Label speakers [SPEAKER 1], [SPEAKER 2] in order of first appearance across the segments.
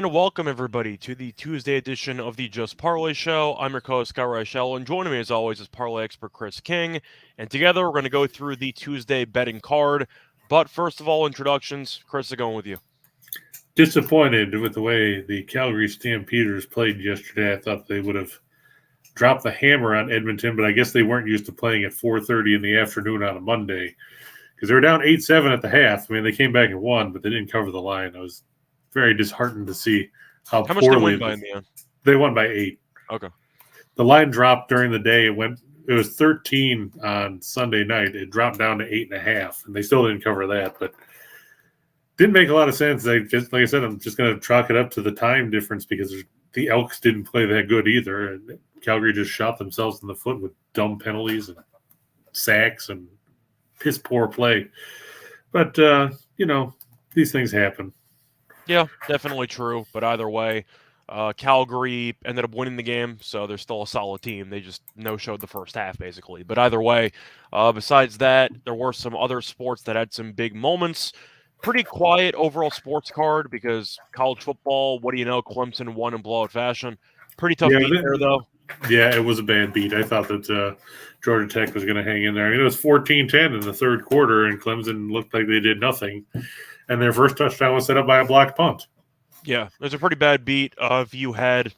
[SPEAKER 1] And welcome, everybody, to the Tuesday edition of the Just Parlay Show. I'm your co-host, Scott Reichel, and joining me, as always, is parlay expert Chris King. And together, we're going to go through the Tuesday betting card. But first of all, introductions. Chris, is going with you.
[SPEAKER 2] Disappointed with the way the Calgary Stampeders played yesterday. I thought they would have dropped the hammer on Edmonton, but I guess they weren't used to playing at 4:30 in the afternoon on a Monday because they were down 8-7 at the half. I mean, they came back and won, but they didn't cover the line. I was very disheartened to see how
[SPEAKER 1] much
[SPEAKER 2] poorly
[SPEAKER 1] did they win by in the end?
[SPEAKER 2] They won by 8.
[SPEAKER 1] Okay.
[SPEAKER 2] The line dropped during the day. It was 13 on Sunday night. It dropped down to 8.5, and they still didn't cover that, but didn't make a lot of sense. They just, like I said, I'm just going to chalk it up to the time difference because the Elks didn't play that good either. And Calgary just shot themselves in the foot with dumb penalties and sacks and piss poor play. But, these things happen.
[SPEAKER 1] Yeah, definitely true. But either way, Calgary ended up winning the game, so they're still a solid team. They just no-showed the first half, basically. But either way, besides that, there were some other sports that had some big moments. Pretty quiet overall sports card because college football, what do you know, Clemson won in blowout fashion. Pretty tough beat there, though.
[SPEAKER 2] Yeah, it was a bad beat. I thought that Georgia Tech was going to hang in there. I mean, it was 14-10 in the third quarter, and Clemson looked like they did nothing. And their first touchdown was set up by a blocked punt.
[SPEAKER 1] Yeah, it was a pretty bad beat if you had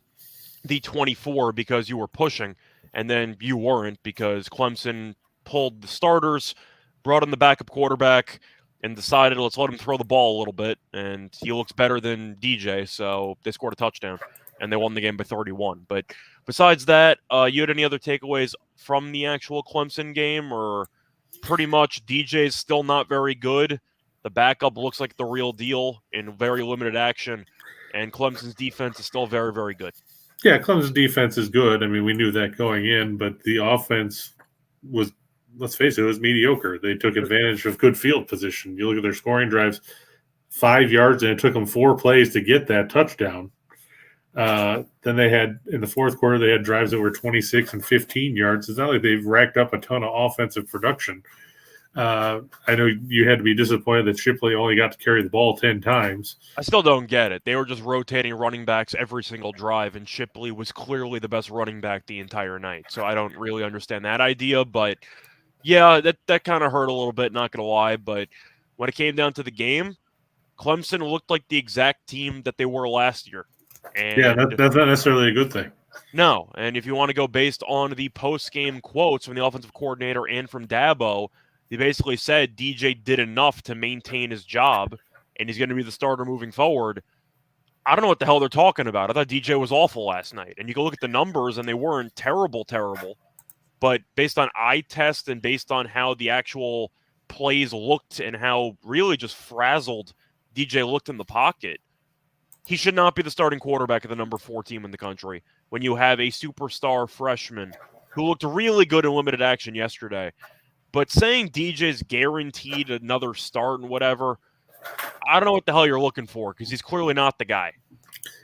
[SPEAKER 1] the 24 because you were pushing, and then you weren't because Clemson pulled the starters, brought in the backup quarterback, and decided let's let him throw the ball a little bit, and he looks better than DJ, so they scored a touchdown, and they won the game by 31. But besides that, you had any other takeaways from the actual Clemson game, or pretty much DJ's still not very good? The backup looks like the real deal in very limited action, and Clemson's defense is still very, very good.
[SPEAKER 2] Yeah, Clemson's defense is good. I mean, we knew that going in, but the offense was, let's face it, it was mediocre. They took advantage of good field position. You look at their scoring drives, 5 yards, and it took them 4 plays to get that touchdown. Then they had, in the fourth quarter, they had drives that were 26 and 15 yards. It's not like they've racked up a ton of offensive production. I know you had to be disappointed that Shipley only got to carry the ball 10 times.
[SPEAKER 1] I still don't get it. They were just rotating running backs every single drive, and Shipley was clearly the best running back the entire night. So I don't really understand that idea, but yeah, that kind of hurt a little bit, not going to lie. But when it came down to the game, Clemson looked like the exact team that they were last year. And
[SPEAKER 2] yeah, that's not necessarily a good thing.
[SPEAKER 1] No, and if you want to go based on the post-game quotes from the offensive coordinator and from Dabo, they basically said DJ did enough to maintain his job, and he's going to be the starter moving forward. I don't know what the hell they're talking about. I thought DJ was awful last night. And you go look at the numbers, and they weren't terrible. But based on eye test and based on how the actual plays looked and how really just frazzled DJ looked in the pocket, he should not be the starting quarterback of the number 4 team in the country when you have a superstar freshman who looked really good in limited action yesterday. But saying DJ's guaranteed another start and whatever, I don't know what the hell you're looking for because he's clearly not the guy.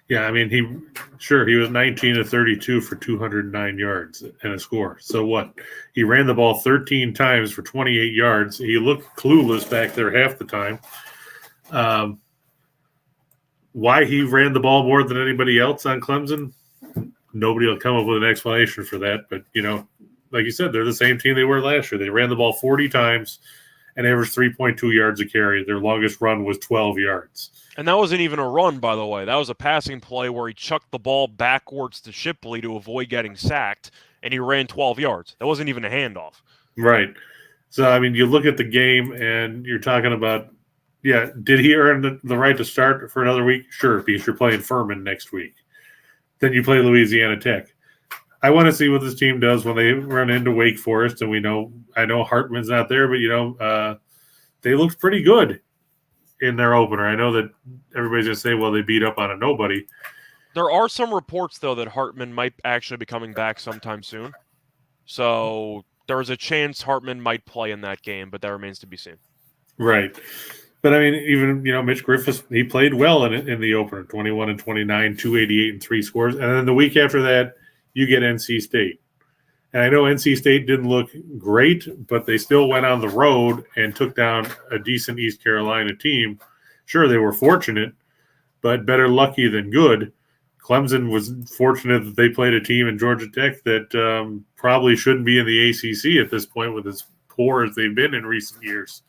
[SPEAKER 2] Yeah, I mean, he was 19 of 32 for 209 yards and a score. So what? He ran the ball 13 times for 28 yards. He looked clueless back there half the time. Why he ran the ball more than anybody else on Clemson, nobody will come up with an explanation for that. But, like you said, they're the same team they were last year. They ran the ball 40 times and averaged 3.2 yards a carry. Their longest run was 12 yards.
[SPEAKER 1] And that wasn't even a run, by the way. That was a passing play where he chucked the ball backwards to Shipley to avoid getting sacked, and he ran 12 yards. That wasn't even a handoff.
[SPEAKER 2] Right. So, I mean, you look at the game, and you're talking about, did he earn the right to start for another week? Sure, because you're playing Furman next week. Then you play Louisiana Tech. I want to see what this team does when they run into Wake Forest, and I know Hartman's not there, but they looked pretty good in their opener. I know that everybody's gonna say, well, they beat up on a nobody.
[SPEAKER 1] There are some reports though that Hartman might actually be coming back sometime soon, so there's a chance Hartman might play in that game, but that remains to be seen.
[SPEAKER 2] Right. But I mean, even Mitch Griffiths, he played well in the opener, 21 and 29, 288 and 3 scores, and then the week after that, you get NC State. And I know NC State didn't look great, but they still went on the road and took down a decent East Carolina team. Sure, they were fortunate, but better lucky than good. Clemson was fortunate that they played a team in Georgia Tech that probably shouldn't be in the ACC at this point with as poor as they've been in recent years.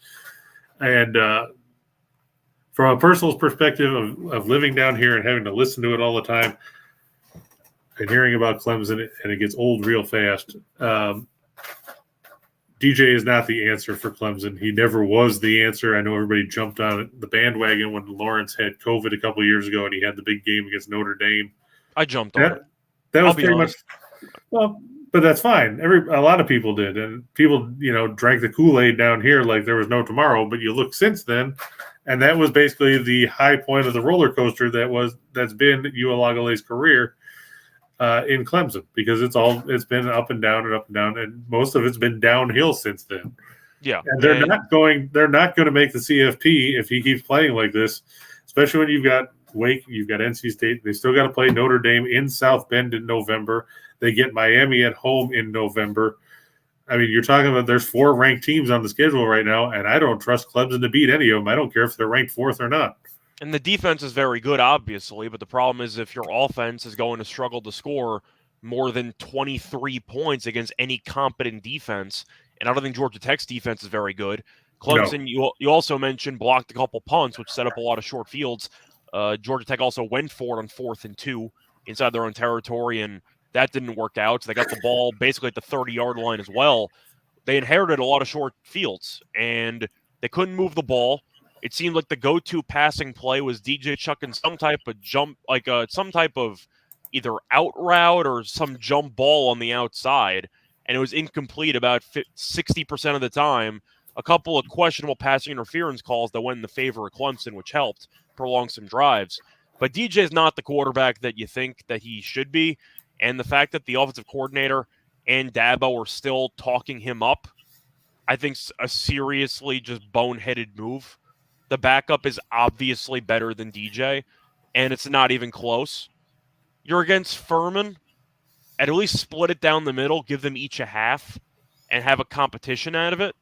[SPEAKER 2] And from a personal perspective of living down here and having to listen to it all the time and hearing about Clemson, and it gets old real fast, DJ is not the answer for Clemson. He never was the answer. I know everybody jumped on the bandwagon when Lawrence had COVID a couple of years ago and he had the big game against Notre Dame.
[SPEAKER 1] I jumped on it.
[SPEAKER 2] That was pretty much well, but that's fine. A lot of people did, and people, drank the Kool-Aid down here like there was no tomorrow. But you look since then, and that was basically the high point of the roller coaster that's been Ualagole's career in Clemson, because it's been up and down and up and down, and most of it's been downhill since then.
[SPEAKER 1] Yeah,
[SPEAKER 2] and they're not going to make the CFP if he keeps playing like this, especially when you've got Wake, you've got NC State. They still got to play Notre Dame in South Bend in November. They get Miami at home in November. I mean, you're talking about there's 4 ranked teams on the schedule right now, and I don't trust Clemson to beat any of them. I don't care if they're ranked 4th or not.
[SPEAKER 1] And the defense is very good, obviously, but the problem is if your offense is going to struggle to score more than 23 points against any competent defense, and I don't think Georgia Tech's defense is very good. Clemson, no. You also mentioned, blocked a couple punts, which set up a lot of short fields. Georgia Tech also went for it on 4th and 2 inside their own territory, and that didn't work out. So they got the ball basically at the 30-yard line as well. They inherited a lot of short fields, and they couldn't move the ball. It seemed like the go-to passing play was DJ chucking some type of jump, like some type of either out route or some jump ball on the outside, and it was incomplete about 60% of the time. A couple of questionable passing interference calls that went in the favor of Clemson, which helped prolong some drives. But DJ is not the quarterback that you think that he should be, and the fact that the offensive coordinator and Dabo are still talking him up, I think a seriously just boneheaded move. The backup is obviously better than DJ, and it's not even close. You're against Furman. At least split it down the middle, give them each a half, and have a competition out of it.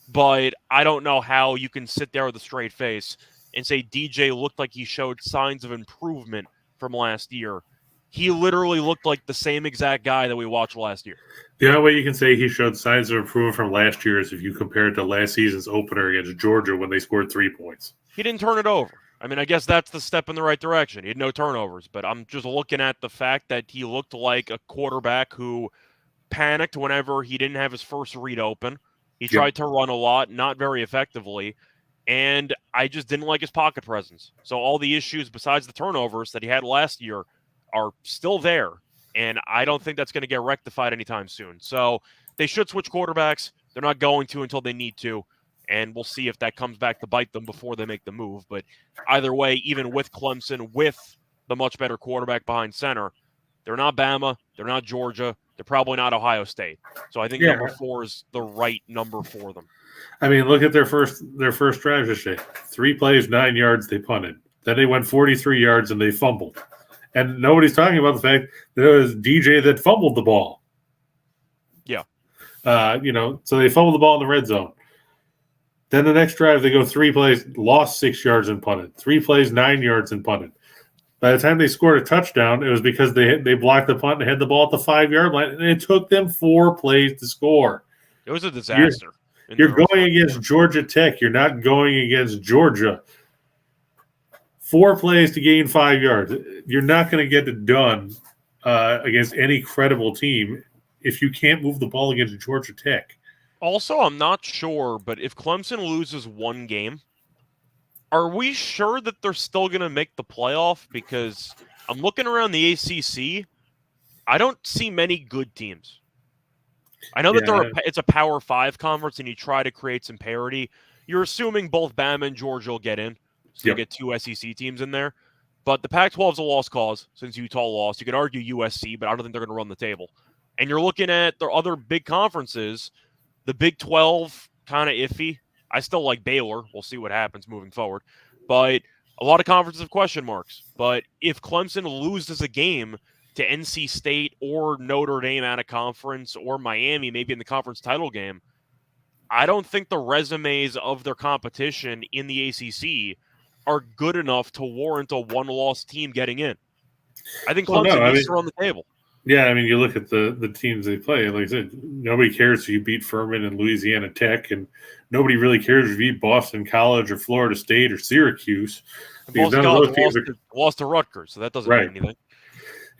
[SPEAKER 1] But I don't know how you can sit there with a straight face and say DJ looked like he showed signs of improvement from last year. He literally looked like the same exact guy that we watched last year.
[SPEAKER 2] The only way you can say he showed signs of improvement from last year is if you compare it to last season's opener against Georgia when they scored 3 points.
[SPEAKER 1] He didn't turn it over. I mean, I guess that's the step in the right direction. He had no turnovers, but I'm just looking at the fact that he looked like a quarterback who panicked whenever he didn't have his first read open. He tried to run a lot, not very effectively, and I just didn't like his pocket presence. So all the issues besides the turnovers that he had last year are still there, and I don't think that's going to get rectified anytime soon. So they should switch quarterbacks. They're not going to until they need to, and we'll see if that comes back to bite them before they make the move. But either way, even with Clemson, with the much better quarterback behind center, they're not Bama, they're not Georgia, they're probably not Ohio State. So I think number 4 is the right number for them.
[SPEAKER 2] I mean, look at their first drive yesterday. 3 plays, 9 yards, they punted. Then they went 43 yards and they fumbled. And nobody's talking about the fact that it was DJ that fumbled the ball.
[SPEAKER 1] Yeah.
[SPEAKER 2] So they fumbled the ball in the red zone. Then the next drive, they go 3 plays, lost 6 yards and punted. 3 plays, 9 yards and punted. By the time they scored a touchdown, it was because they blocked the punt and had the ball at the 5-yard line, and it took them 4 plays to score.
[SPEAKER 1] It was a disaster.
[SPEAKER 2] You're going against Georgia Tech. You're not going against Georgia. 4 plays to gain 5 yards. You're not going to get it done against any credible team if you can't move the ball against Georgia Tech.
[SPEAKER 1] Also, I'm not sure, but if Clemson loses 1 game, are we sure that they're still going to make the playoff? Because I'm looking around the ACC. I don't see many good teams. I know that it's a Power 5 conference, and you try to create some parity. You're assuming both Bama and Georgia will get in. So you get 2 SEC teams in there. But the Pac-12 is a lost cause since Utah lost. You could argue USC, but I don't think they're going to run the table. And you're looking at their other big conferences. The Big 12, kind of iffy. I still like Baylor. We'll see what happens moving forward. But a lot of conferences have question marks. But if Clemson loses a game to NC State or Notre Dame out of conference or Miami, maybe in the conference title game, I don't think the resumes of their competition in the ACC are good enough to warrant a one-loss team getting in. I think
[SPEAKER 2] Well, no,
[SPEAKER 1] Clemson
[SPEAKER 2] I
[SPEAKER 1] needs
[SPEAKER 2] mean,
[SPEAKER 1] to run the table.
[SPEAKER 2] yeah, I mean, you look at the teams they play. Like I said, nobody cares if you beat Furman and Louisiana Tech, and nobody really cares if you beat Boston College or Florida State or Syracuse,
[SPEAKER 1] And
[SPEAKER 2] because
[SPEAKER 1] Boston
[SPEAKER 2] none of
[SPEAKER 1] College
[SPEAKER 2] those teams are
[SPEAKER 1] lost to Rutgers, so that doesn't
[SPEAKER 2] right.
[SPEAKER 1] mean anything.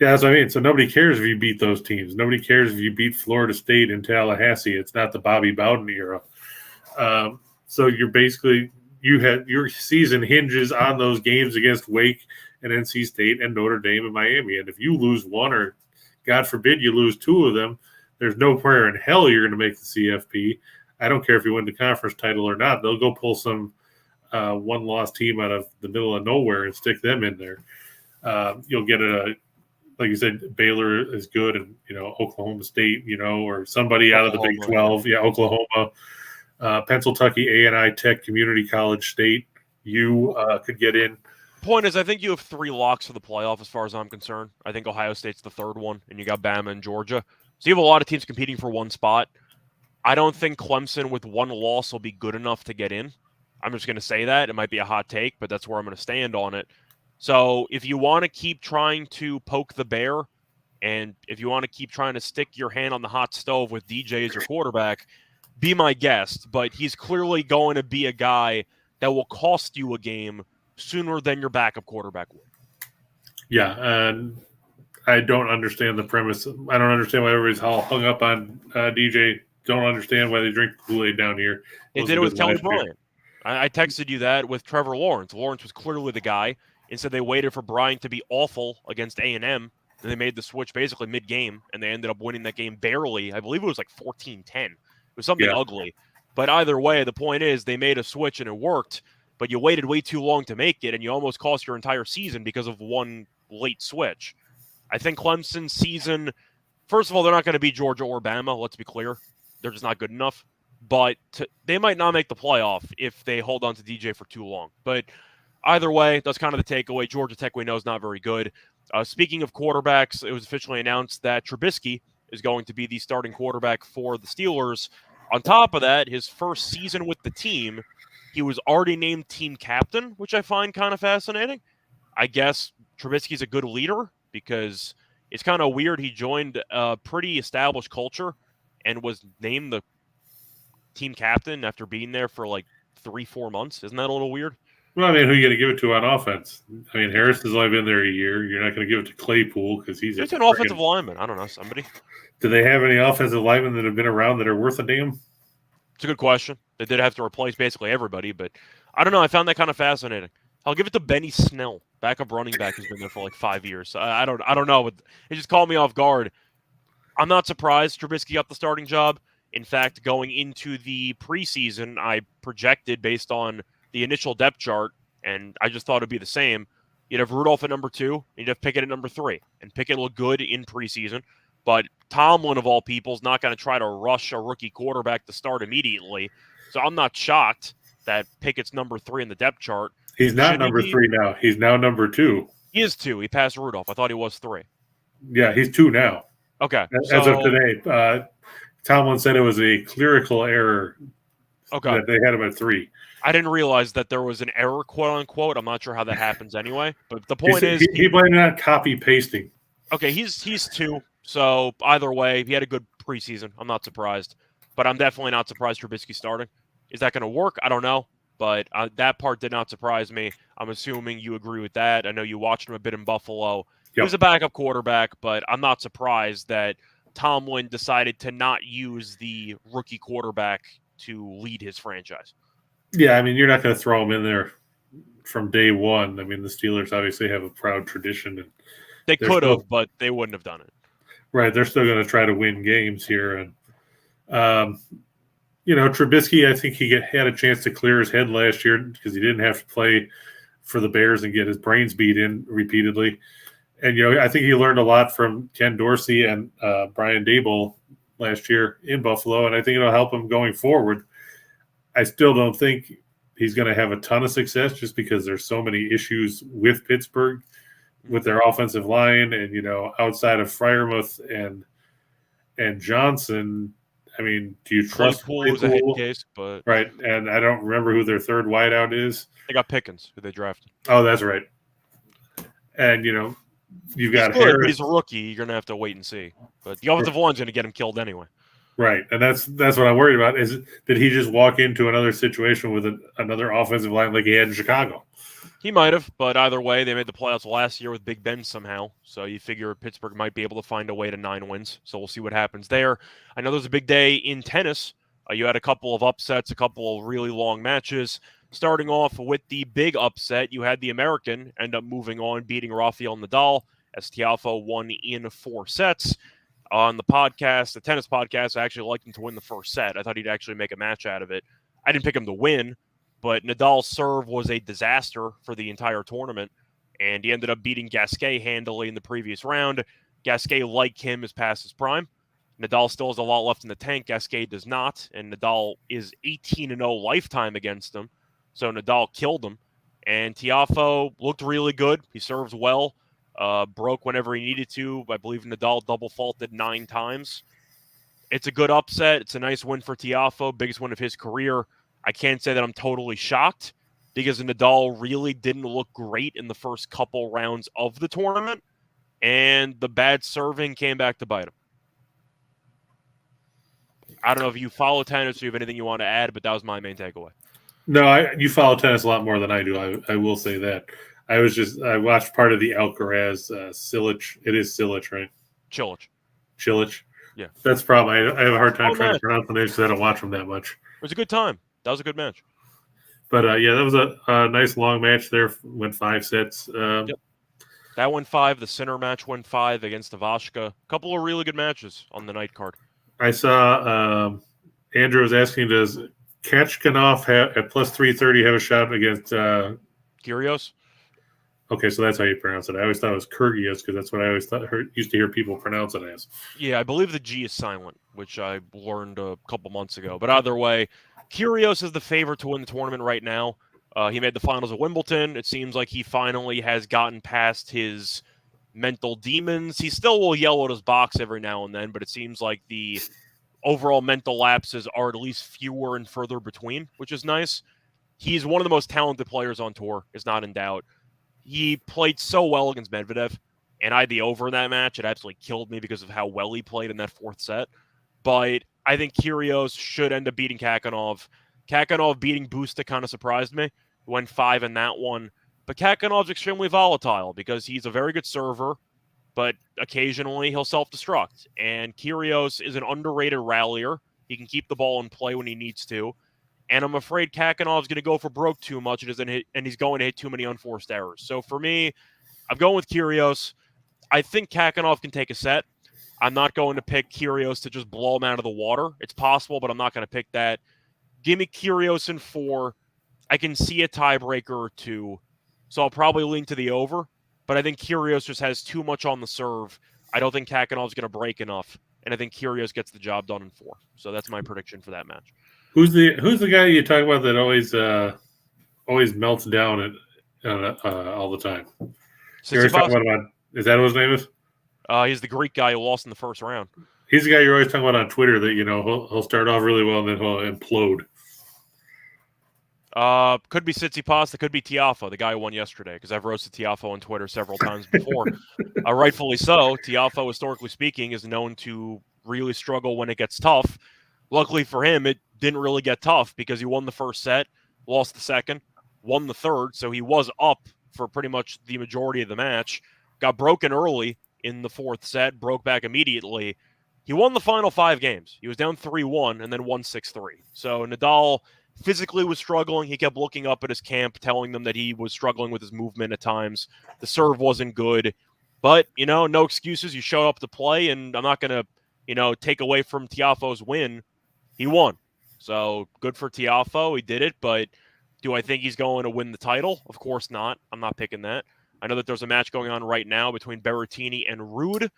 [SPEAKER 2] Yeah, that's what I mean. So nobody cares if you beat those teams. Nobody cares if you beat Florida State and Tallahassee. It's not the Bobby Bowden era. So you're basically your season hinges on those games against Wake and NC State and Notre Dame and Miami. And if you lose one, or God forbid you lose two of them, there's no prayer in hell you're going to make the CFP. I don't care if you win the conference title or not. They'll go pull some one-loss team out of the middle of nowhere and stick them in there. You'll get like you said, Baylor is good, and Oklahoma State, or somebody out of the Big 12, Oklahoma, Pennsylvania, A&I Tech, Community College State, could get in.
[SPEAKER 1] Point is, I think you have 3 locks for the playoff as far as I'm concerned. I think Ohio State's the third one, and you got Bama and Georgia. So you have a lot of teams competing for one spot. I don't think Clemson with one loss will be good enough to get in. I'm just going to say that. It might be a hot take, but that's where I'm going to stand on it. So if you want to keep trying to poke the bear, and if you want to keep trying to stick your hand on the hot stove with DJ as your quarterback, be my guest. But he's clearly going to be a guy that will cost you a game sooner than your backup quarterback would.
[SPEAKER 2] Yeah, and I don't understand the premise. I don't understand why everybody's all hung up on DJ. Don't understand why they drink the Kool-Aid down here.
[SPEAKER 1] They did it with Kelly Bryant. I texted you that with Trevor Lawrence. Lawrence was clearly the guy. Instead, they waited for Bryant to be awful against A&M, and they made the switch basically mid-game, and they ended up winning that game barely. I believe it was like 14-10. It was something ugly. But either way, the point is they made a switch, and it worked, but you waited way too long to make it, and you almost cost your entire season because of one late switch. I think Clemson's season, first of all, they're not going to beat Georgia or Bama, let's be clear. They're just not good enough. But they might not make the playoff if they hold on to DJ for too long. But either way, that's kind of the takeaway. Georgia Tech, we know, is not very good. Speaking of quarterbacks, it was officially announced that Trubisky is going to be the starting quarterback for the Steelers. On top of that, his first season with the team, he was already named team captain, which I find kind of fascinating. I guess Trubisky's a good leader because it's kind of weird. He joined a pretty established culture and was named the team captain after being there for like 3-4 months. Isn't that a little weird?
[SPEAKER 2] Well, I mean, who are you going to give it to on offense? I mean, Harris has only been there a year. You're not going to give it to Claypool because he's
[SPEAKER 1] an offensive lineman. I don't know, somebody.
[SPEAKER 2] Do they have any offensive linemen that have been around that are worth a damn?
[SPEAKER 1] It's a good question. They did have to replace basically everybody, but I don't know. I found that kind of fascinating. I'll give it to Benny Snell, backup running back who's been there for like 5 years. I don't know. It just caught me off guard. I'm not surprised Trubisky got the starting job. In fact, going into the preseason, I projected based on the initial depth chart, and I just thought it'd be the same. You'd have Rudolph at number 2, and you'd have Pickett at number 3. And Pickett looked good in preseason, but Tomlin, of all people, is not going to try to rush a rookie quarterback to start immediately. So I'm not shocked that Pickett's number 3 in the depth chart.
[SPEAKER 2] He's not number 3 now. He's now number 2.
[SPEAKER 1] He is 2. He passed Rudolph. I thought he was 3.
[SPEAKER 2] Yeah, he's 2 now.
[SPEAKER 1] Okay.
[SPEAKER 2] As of today. Tomlin said it was a clerical error that they had him at 3.
[SPEAKER 1] I didn't realize that there was an error, quote unquote. I'm not sure how that happens anyway. But the point is,
[SPEAKER 2] he blamed it on copy pasting.
[SPEAKER 1] Okay, he's 2. So either way, he had a good preseason. I'm not surprised, but I'm definitely not surprised Trubisky starting. Is that going to work? I don't know, but that part did not surprise me. I'm assuming you agree with that. I know you watched him a bit in Buffalo. Yep. He was a backup quarterback, but I'm not surprised that Tomlin decided to not use the rookie quarterback to lead his franchise.
[SPEAKER 2] Yeah, I mean, you're not going to throw him in there from day one. I mean, the Steelers obviously have a proud tradition. And
[SPEAKER 1] they could have, but they wouldn't have done it.
[SPEAKER 2] Right, they're still going to try to win games here. And, Trubisky, I think he had a chance to clear his head last year because he didn't have to play for the Bears and get his brains beat in repeatedly. And, I think he learned a lot from Ken Dorsey and Brian Daboll last year in Buffalo, and I think it'll help him going forward. I still don't think he's going to have a ton of success just because there's so many issues with Pittsburgh, with their offensive line, and outside of Freiermuth and Johnson, I mean, do you trust
[SPEAKER 1] Claypool was a head
[SPEAKER 2] Claypool?
[SPEAKER 1] case, but
[SPEAKER 2] Right, and I don't remember who their third wideout is.
[SPEAKER 1] they got Pickens, who they drafted.
[SPEAKER 2] Oh, that's right. And you've
[SPEAKER 1] He's
[SPEAKER 2] got
[SPEAKER 1] good, but
[SPEAKER 2] Harris,
[SPEAKER 1] he's a rookie. You're going to have to wait and see. But the offensive line's going to get him killed anyway.
[SPEAKER 2] right? And that's what I'm worried about. Is did he just walk into another situation with another offensive line like he had in Chicago?
[SPEAKER 1] He might have, but either way, they made the playoffs last year with Big Ben somehow. So you figure Pittsburgh might be able to find a way to 9 wins. So we'll see what happens there. I know there's a big day in tennis. You had a couple of upsets, a couple of really long matches. Starting off with the big upset, you had the American end up moving on, beating Rafael Nadal as Tiafoe won in 4 sets. On the podcast, the tennis podcast, I actually liked him to win the first set. I thought he'd actually make a match out of it. I didn't pick him to win, but Nadal's serve was a disaster for the entire tournament, and he ended up beating Gasquet handily in the previous round. Gasquet, like him, is past his prime. Nadal still has a lot left in the tank. Gasquet does not, and Nadal is 18-0 lifetime against him, so Nadal killed him. And Tiafoe looked really good. He serves well, broke whenever he needed to. I believe Nadal double faulted 9 times. It's a good upset. It's a nice win for Tiafoe, biggest win of his career. I can't say that I'm totally shocked because Nadal really didn't look great in the first couple rounds of the tournament, and the bad serving came back to bite him. I don't know if you follow tennis or you have anything you want to add, but that was my main takeaway.
[SPEAKER 2] No, you follow tennis a lot more than I do. I will say that. I watched part of the Alcaraz Cilic. It is Cilic, right?
[SPEAKER 1] Cilic.
[SPEAKER 2] Yeah. That's the problem. I have a hard time trying
[SPEAKER 1] match.
[SPEAKER 2] to pronounce the names because I don't watch them that much.
[SPEAKER 1] It was a good time. That was a good match.
[SPEAKER 2] But, that was a nice long match there. Went 5 sets.
[SPEAKER 1] Yep. That went 5. The center match went 5 against Ivashka. A couple of really good matches on the night card.
[SPEAKER 2] I saw Andrew was asking, does Kachkanov at plus 330 have a shot against
[SPEAKER 1] Kyrgios?
[SPEAKER 2] Okay, so that's how you pronounce it. I always thought it was Kyrgios because that's what I always used to hear people pronounce it as.
[SPEAKER 1] Yeah, I believe the G is silent, which I learned a couple months ago. But either way, Kyrgios is the favorite to win the tournament right now. He made the finals at Wimbledon. It seems like he finally has gotten past his mental demons. He still will yell at his box every now and then, but it seems like the overall mental lapses are at least fewer and further between, which is nice. He's one of the most talented players on tour, is not in doubt. He played so well against Medvedev, and I had the over in that match. It absolutely killed me because of how well he played in that 4th set. But I think Kyrgios should end up beating Kachanov. Kachanov beating Busta kind of surprised me. He went 5 in that one. But Kachanov's extremely volatile because he's a very good server, but occasionally he'll self-destruct. And Kyrgios is an underrated rallier. He can keep the ball in play when he needs to. And I'm afraid Kachanov's going to go for broke too much and he's going to hit too many unforced errors. So for me, I'm going with Kyrgios. I think Kachanov can take a set. I'm not going to pick Kyrgios to just blow him out of the water. It's possible, but I'm not going to pick that. Give me Kyrgios in 4. I can see a tiebreaker or 2, so I'll probably lean to the over. But I think Kyrgios just has too much on the serve. I don't think Kachanov's going to break enough, and I think Kyrgios gets the job done in 4. So that's my prediction for that match.
[SPEAKER 2] Who's the guy you talk about that always melts down all the time? You're talking about, is that what his name is?
[SPEAKER 1] He's the Greek guy who lost in the first round.
[SPEAKER 2] He's the guy you're always talking about on Twitter that he'll start off really well and then he'll implode.
[SPEAKER 1] Could be Tsitsipas. It could be Tiafoe, the guy who won yesterday, because I've roasted Tiafoe on Twitter several times before. Rightfully so. Tiafoe, historically speaking, is known to really struggle when it gets tough. Luckily for him, it didn't really get tough because he won the first set, lost the second, won the third, so he was up for pretty much the majority of the match. Got broken early in the 4th set, broke back immediately. He won the final 5 games. He was down 3-1 and then won 6-3. So Nadal physically was struggling. He kept looking up at his camp, telling them that he was struggling with his movement at times. The serve wasn't good. But, no excuses. You show up to play, and I'm not going to, take away from Tiafoe's win. He won. So good for Tiafoe. He did it, but do I think he's going to win the title? Of course not. I'm not picking that. I know that there's a match going on right now between Berrettini and Ruud.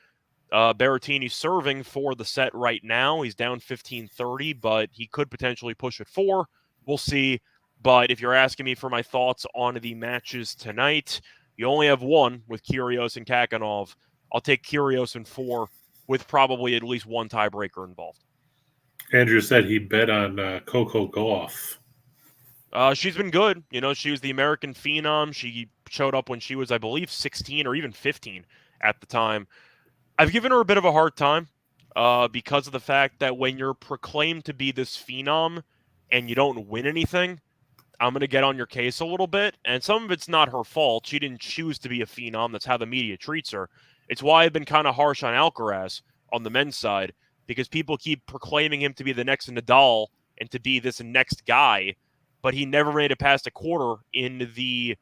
[SPEAKER 1] Berrettini's serving for the set right now. He's down 15-30, but he could potentially push it 4. We'll see. But if you're asking me for my thoughts on the matches tonight, you only have one with Kyrgios and Kachanov. I'll take Kyrgios in 4 with probably at least one tiebreaker involved.
[SPEAKER 2] Andrew said he bet on Coco Gauff.
[SPEAKER 1] She's been good. You know, she was the American Phenom. She showed up when she was, I believe, 16 or even 15 at the time. I've given her a bit of a hard time because of the fact that when you're proclaimed to be this Phenom and you don't win anything, I'm going to get on your case a little bit. And some of it's not her fault. She didn't choose to be a Phenom. That's how the media treats her. It's why I've been kind of harsh on Alcaraz on the men's side, because people keep proclaiming him to be the next Nadal and to be this next guy, but he never made it past a quarter in the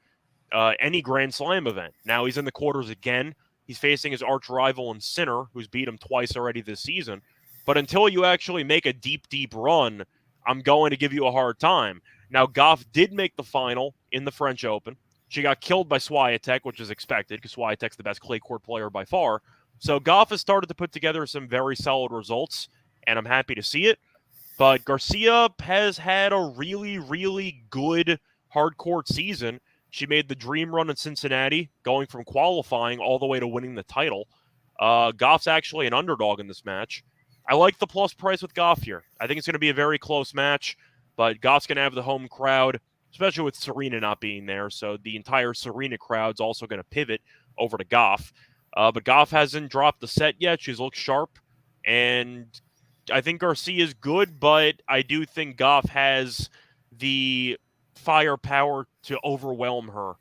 [SPEAKER 1] any Grand Slam event. Now he's in the quarters again. He's facing his arch rival in Sinner, who's beat him twice already this season. But until you actually make a deep, deep run, I'm going to give you a hard time. Now, Goff did make the final in the French Open. She got killed by Swiatek, which is expected because Swiatek's the best clay court player by far. So Goff has started to put together some very solid results, and I'm happy to see it. But Garcia has had a really, really good hard court season. She made the dream run in Cincinnati, going from qualifying all the way to winning the title. Goff's actually an underdog in this match. I like the plus price with Goff here. I think it's going to be a very close match, but Goff's going to have the home crowd, especially with Serena not being there. So the entire Serena crowd's also going to pivot over to Goff. But Goff hasn't dropped the set yet. She's looked sharp, and I think Garcia is good, but I do think Goff has the firepower to overwhelm her.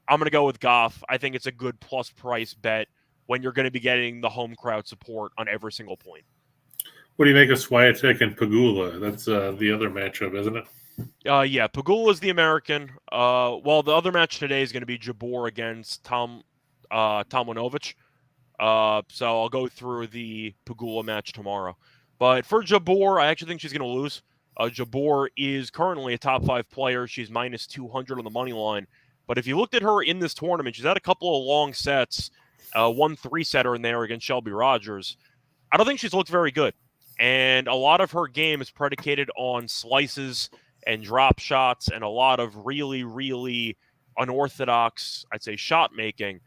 [SPEAKER 1] I'm going to go with Goff. I think it's a good plus price bet when you're going to be getting the home crowd support on every single point.
[SPEAKER 2] What do you make of Swiatek and Pegula? That's the other matchup, isn't it?
[SPEAKER 1] Yeah, Pegula is the American. Well, the other match today is going to be Jabeur against Tomljanovic. So I'll go through the Pegula match tomorrow. But for Jabeur, I actually think she's going to lose. Jabeur is currently a top 5 player. She's minus 200 on the money line. But if you looked at her in this tournament, she's had a couple of long sets, 1 3-setter in there against Shelby Rogers. I don't think she's looked very good. And a lot of her game is predicated on slices and drop shots and a lot of really, really unorthodox, I'd say, shot making.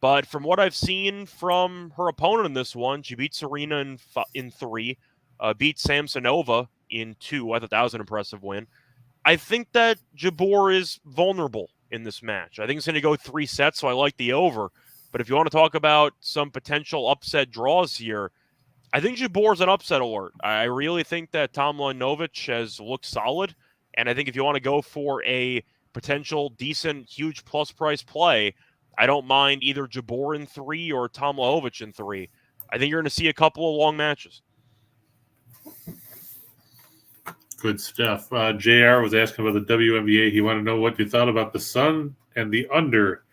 [SPEAKER 1] But from what I've seen from her opponent in this one, she beat Serena in 3, beat Samsonova in 2. I thought that was an impressive win. I think that Jabeur is vulnerable in this match. I think it's going to go 3 sets, so I like the over. But if you want to talk about some potential upset draws here, I think Jabeur's an upset alert. I really think that Tomljanovic has looked solid, and I think if you want to go for a potential decent, huge plus price play, I don't mind either Jabeur in 3 or Tomljanovic in 3. I think you're going to see a couple of long matches.
[SPEAKER 2] Good stuff. JR was asking about the WNBA. He wanted to know what you thought about the Sun and the under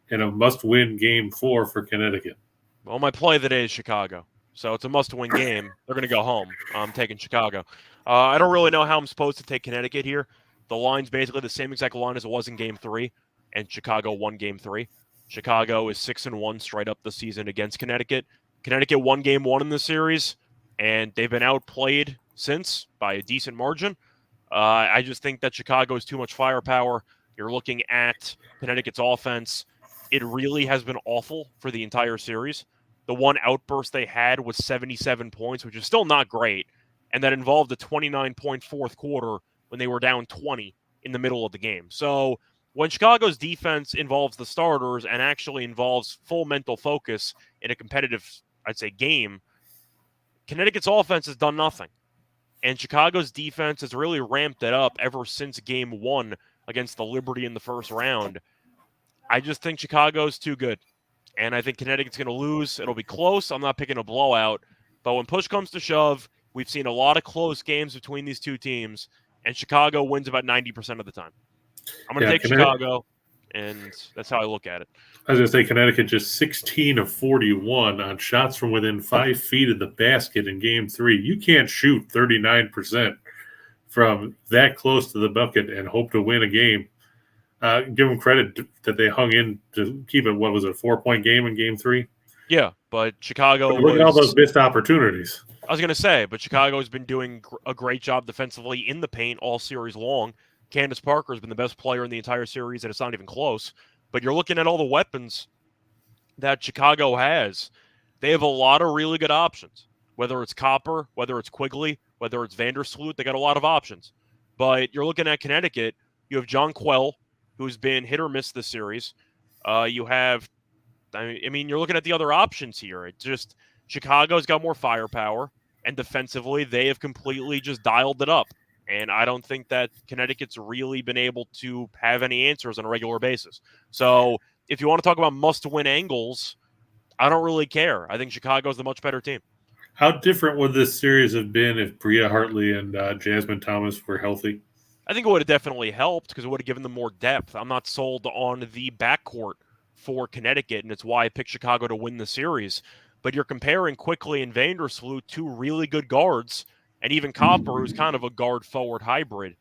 [SPEAKER 2] in a must-win Game 4 for Connecticut.
[SPEAKER 1] Well, my play of the day is Chicago. So it's a must-win game. They're going to go home. I'm taking Chicago. I don't really know how I'm supposed to take Connecticut here. The line's basically the same exact line as it was in Game 3, and Chicago won Game 3. Chicago is 6-1 straight up this season against Connecticut. Connecticut won Game 1 in the series, and they've been outplayed since by a decent margin. I just think that Chicago is too much firepower. You're looking at Connecticut's offense. It really has been awful for the entire series. The one outburst they had was 77 points, which is still not great, and that involved a 29-point fourth quarter when they were down 20 in the middle of the game. So when Chicago's defense involves the starters and actually involves full mental focus in a competitive, I'd say, game, Connecticut's offense has done nothing. And Chicago's defense has really ramped it up ever since Game 1 against the Liberty in the first round. I just think Chicago's too good. And I think Connecticut's going to lose. It'll be close. I'm not picking a blowout. But when push comes to shove, we've seen a lot of close games between these two teams, and Chicago wins about 90% of the time. I'm going to take Chicago, and that's how I look at it.
[SPEAKER 2] I was going to say Connecticut just 16 of 41 on shots from within 5 feet of the basket in Game 3. You can't shoot 39% from that close to the bucket and hope to win a game. Give them credit that they hung in to keep it, what was it, a 4-point game in Game 3?
[SPEAKER 1] Yeah, but Chicago
[SPEAKER 2] look at all those missed opportunities.
[SPEAKER 1] I was going to say, but Chicago has been doing a great job defensively in the paint all series long. Candace Parker has been the best player in the entire series, and it's not even close. But you're looking at all the weapons that Chicago has. They have a lot of really good options, whether it's Copper, whether it's Quigley, whether it's Vandersloot, they got a lot of options. But you're looking at Connecticut, you have John Quell, who's been hit or miss this series. You have, I mean, you're looking at the other options here. It just, Chicago's got more firepower, and defensively, they have completely just dialed it up. And I don't think that Connecticut's really been able to have any answers on a regular basis. So if you want to talk about must-win angles, I don't really care. I think Chicago's the much better team.
[SPEAKER 2] How different would this series have been if Bria Hartley and Jasmine Thomas were healthy?
[SPEAKER 1] I think it would have definitely helped because it would have given them more depth. I'm not sold on the backcourt for Connecticut, and it's why I picked Chicago to win the series. But you're comparing Quickly and Vandersloot, two really good guards, and even Copper, who's kind of a guard-forward hybrid.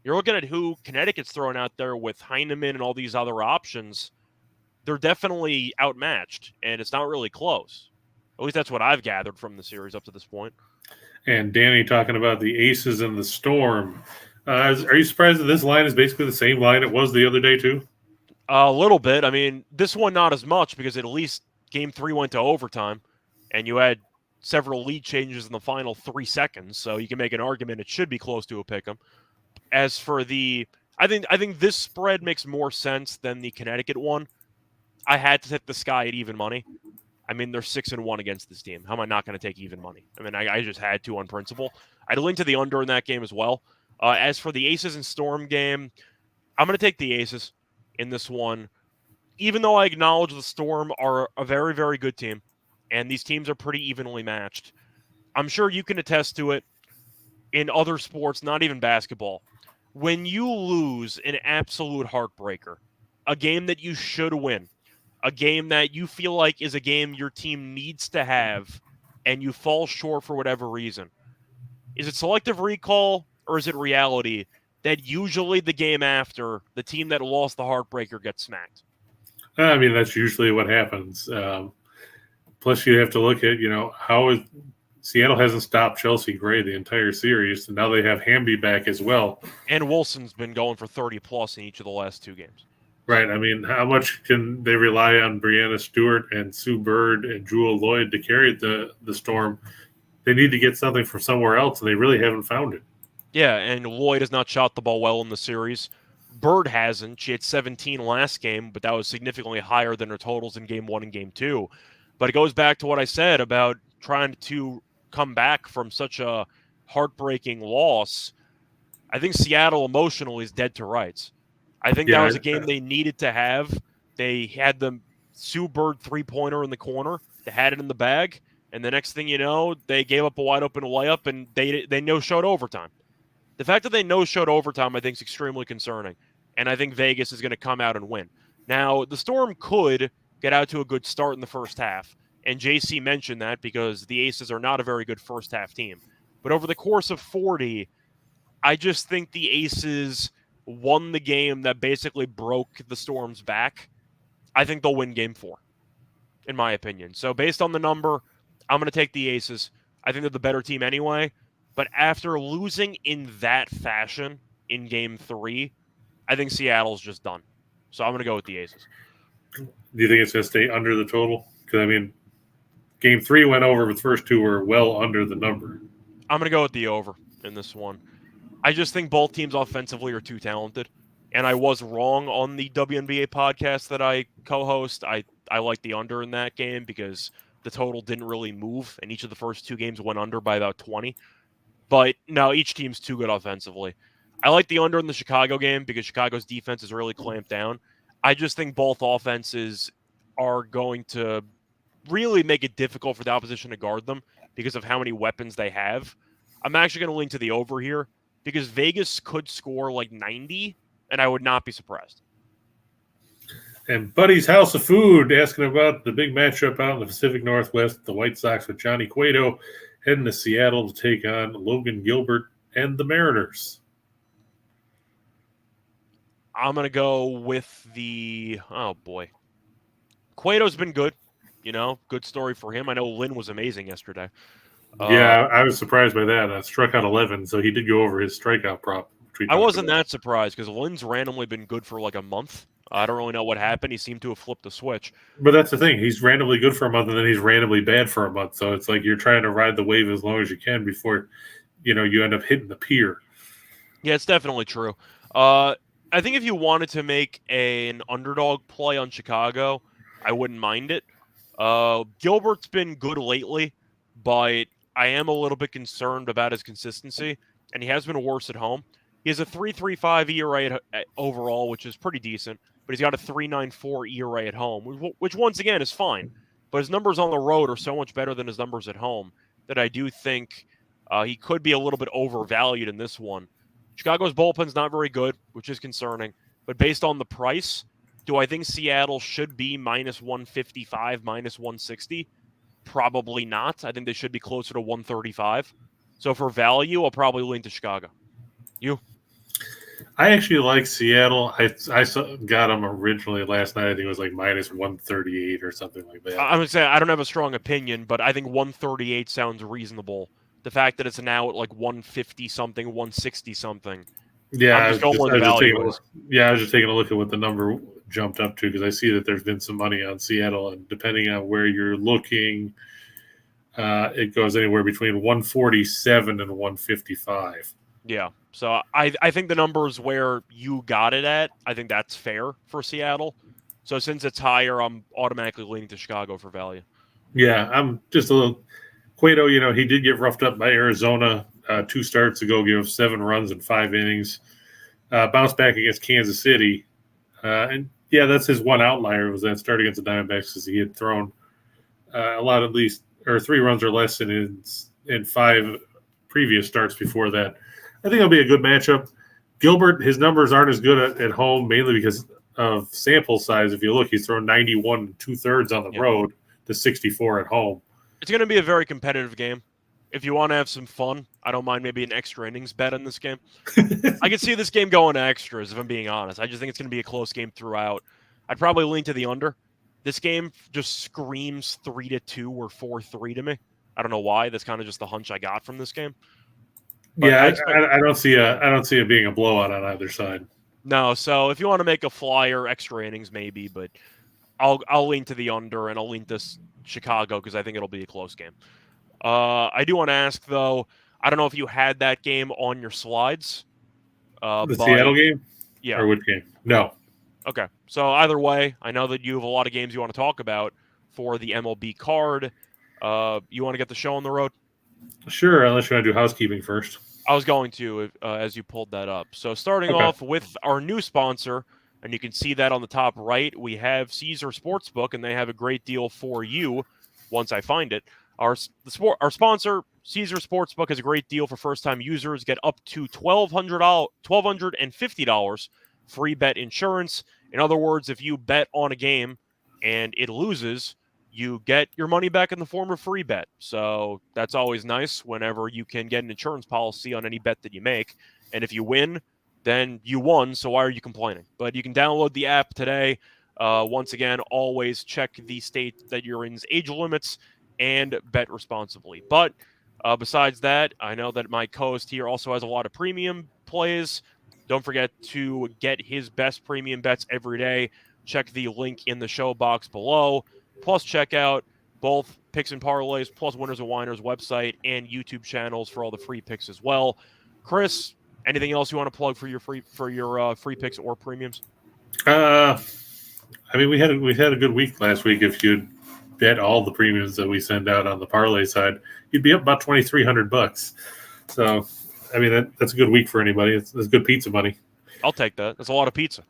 [SPEAKER 1] You're looking at who Connecticut's throwing out there with Heineman and all these other options. They're definitely outmatched, and it's not really close. At least that's what I've gathered from the series up to this point.
[SPEAKER 2] And Danny talking about the Aces and the Storm. Are you surprised that this line is basically the same line it was the other day, too?
[SPEAKER 1] A little bit. I mean, this one not as much because at least Game 3 went to overtime, and you had several lead changes in the final 3 seconds, so you can make an argument it should be close to a pick'em. As for I think this spread makes more sense than the Connecticut one. I had to hit the sky at even money. I mean, they're 6-1 against this team. How am I not going to take even money? I mean, I just had to on principle. I'd lean to the under in that game as well. As for the Aces and Storm game, I'm going to take the Aces in this one. Even though I acknowledge the Storm are a very, very good team, and these teams are pretty evenly matched, I'm sure you can attest to it in other sports, not even basketball. When you lose an absolute heartbreaker, a game that you should win, a game that you feel like is a game your team needs to have, and you fall short for whatever reason, is it selective recall or is it reality that usually the game after, the team that lost the heartbreaker gets smacked?
[SPEAKER 2] I mean, that's usually what happens. Plus, you have to look at, Seattle hasn't stopped Chelsea Gray the entire series, and now they have Hamby back as well.
[SPEAKER 1] And Wilson's been going for 30-plus in each of the last 2 games.
[SPEAKER 2] Right. I mean, how much can they rely on Brianna Stewart and Sue Bird and Jewel Lloyd to carry the Storm? They need to get something from somewhere else, and they really haven't found it.
[SPEAKER 1] Yeah, and Lloyd has not shot the ball well in the series. Bird hasn't. She had 17 last game, but that was significantly higher than her totals in Game 1 and Game 2. But it goes back to what I said about trying to come back from such a heartbreaking loss. I think Seattle emotionally is dead to rights. I think that was a game they needed to have. They had the Sue Bird three-pointer in the corner. They had it in the bag. And the next thing you know, they gave up a wide-open layup, and they no-showed overtime. The fact that they no-showed overtime, I think, is extremely concerning. And I think Vegas is going to come out and win. Now, the Storm could get out to a good start in the first half. And JC mentioned that because the Aces are not a very good first-half team. But over the course of 40, I just think the Aces won the game that basically broke the Storm's back. I think they'll win Game 4, in my opinion. So based on the number, I'm going to take the Aces. I think they're the better team anyway. But after losing in that fashion in Game 3, I think Seattle's just done. So I'm going to go with the Aces.
[SPEAKER 2] Do you think it's going to stay under the total? Because, I mean, Game 3 went over, but the first 2 were well under the number.
[SPEAKER 1] I'm going to go with the over in this one. I just think both teams offensively are too talented. And I was wrong on the WNBA podcast that I co-host. I like the under in that game because the total didn't really move, and each of the first 2 games went under by about 20. But no, each team's too good offensively. I like the under in the Chicago game because Chicago's defense is really clamped down. I just think both offenses are going to really make it difficult for the opposition to guard them because of how many weapons they have. I'm actually going to lean to the over here because Vegas could score like 90, and I would not be surprised.
[SPEAKER 2] And Buddy's House of Food asking about the big matchup out in the Pacific Northwest, the White Sox with Johnny Cueto heading to Seattle to take on Logan Gilbert and the Mariners.
[SPEAKER 1] I'm going to go with Cueto's been good. Good story for him. I know Lynn was amazing yesterday.
[SPEAKER 2] Yeah, I was surprised by that. I struck out 11, so he did go over his strikeout prop.
[SPEAKER 1] I wasn't that surprised because Lynn's randomly been good for like a month. I don't really know what happened. He seemed to have flipped the switch.
[SPEAKER 2] But that's the thing. He's randomly good for a month, and then he's randomly bad for a month. So it's like you're trying to ride the wave as long as you can before, you end up hitting the pier.
[SPEAKER 1] Yeah, it's definitely true. I think if you wanted to make an underdog play on Chicago, I wouldn't mind it. Gilbert's been good lately, but I am a little bit concerned about his consistency, and he has been worse at home. He has a 3.35 ERA overall, which is pretty decent, but he's got a 3.94 ERA at home, which once again is fine. But his numbers on the road are so much better than his numbers at home that I do think he could be a little bit overvalued in this one. Chicago's bullpen's not very good, which is concerning. But based on the price, do I think Seattle should be minus 155, minus 160? Probably not. I think they should be closer to 135. So for value, I'll probably lean to Chicago. You?
[SPEAKER 2] I actually like Seattle. I got them originally last night. I think it was like minus 138 or something like that.
[SPEAKER 1] I'm going to say I don't have a strong opinion, but I think 138 sounds reasonable. The fact that it's now at like 150 something, 160 something.
[SPEAKER 2] Yeah,
[SPEAKER 1] I'm just going where the value is.
[SPEAKER 2] Yeah, I was just taking a look at what the number jumped up to because I see that there's been some money on Seattle, and depending on where you're looking, it goes anywhere between 147 and 155.
[SPEAKER 1] Yeah, so I think the numbers where you got it at, I think that's fair for Seattle. So since it's higher, I'm automatically leaning to Chicago for value.
[SPEAKER 2] Yeah, I'm just a little Cueto. He did get roughed up by Arizona 2 starts ago, gave 7 runs in 5 innings. Bounced back against Kansas City, and yeah, that's his one outlier was that start against the Diamondbacks because he had thrown a lot at least or 3 runs or less in 5 previous starts before that. I think it'll be a good matchup. Gilbert, his numbers aren't as good at home, mainly because of sample size. If you look, he's thrown 91 2/3 on the road to 64 at home.
[SPEAKER 1] It's going to be a very competitive game. If you want to have some fun, I don't mind maybe an extra innings bet in this game. I can see this game going to extras, if I'm being honest. I just think it's going to be a close game throughout. I'd probably lean to the under. This game just screams 3-2 or 4-3 to me. I don't know why. That's kind of just the hunch I got from this game. But
[SPEAKER 2] yeah, I don't see it being a blowout on either side.
[SPEAKER 1] No, so if you want to make a flyer, extra innings maybe, but I'll lean to the under and I'll lean to Chicago because I think it'll be a close game. I do want to ask though, I don't know if you had that game on your slides.
[SPEAKER 2] The Seattle game?
[SPEAKER 1] Yeah.
[SPEAKER 2] Or which game? No.
[SPEAKER 1] Okay. So either way, I know that you have a lot of games you want to talk about for the MLB card. You want to get the show on the road?
[SPEAKER 2] Sure, unless you want to do housekeeping first.
[SPEAKER 1] I was going to as you pulled that up. So starting off with our new sponsor, and you can see that on the top right, we have Caesar Sportsbook, and they have a great deal for you once I find it. Our sponsor, Caesar Sportsbook, has a great deal for first-time users. Get up to $1,250 free bet insurance. In other words, if you bet on a game and it loses, you get your money back in the form of free bet. So that's always nice whenever you can get an insurance policy on any bet that you make. And if you win, then you won, so why are you complaining? But you can download the app today. Once again, always check the state that you're in's age limits and bet responsibly. But besides that, I know that my co-host here also has a lot of premium plays. Don't forget to get his best premium bets every day. Check the link in the show box below. Plus, check out both Picks and Parlays, plus Winners and Winers website and YouTube channels for all the free picks as well. Chris, anything else you want to plug for your free picks or premiums?
[SPEAKER 2] I mean, we had a good week last week. If you'd bet all the premiums that we send out on the parlay side, you'd be up about $2,300. So, I mean, that's a good week for anybody. It's good pizza money.
[SPEAKER 1] I'll take that. That's a lot of pizza.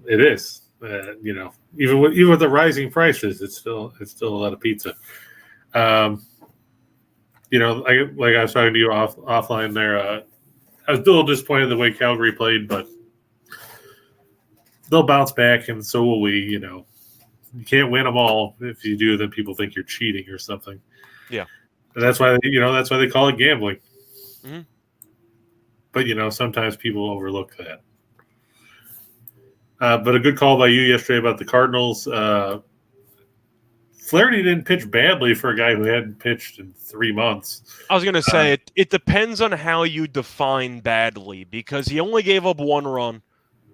[SPEAKER 2] It is. Even with the rising prices, it's still a lot of pizza. Like I was talking to you offline there. I was a little disappointed the way Calgary played, but they'll bounce back, and so will we. You can't win them all. If you do, then people think you're cheating or something.
[SPEAKER 1] Yeah,
[SPEAKER 2] and that's why they call it gambling.
[SPEAKER 1] Mm-hmm.
[SPEAKER 2] But sometimes people overlook that. But a good call by you yesterday about the Cardinals. Flaherty didn't pitch badly for a guy who hadn't pitched in 3 months.
[SPEAKER 1] I was going to say it depends on how you define badly, because he only gave up 1 run.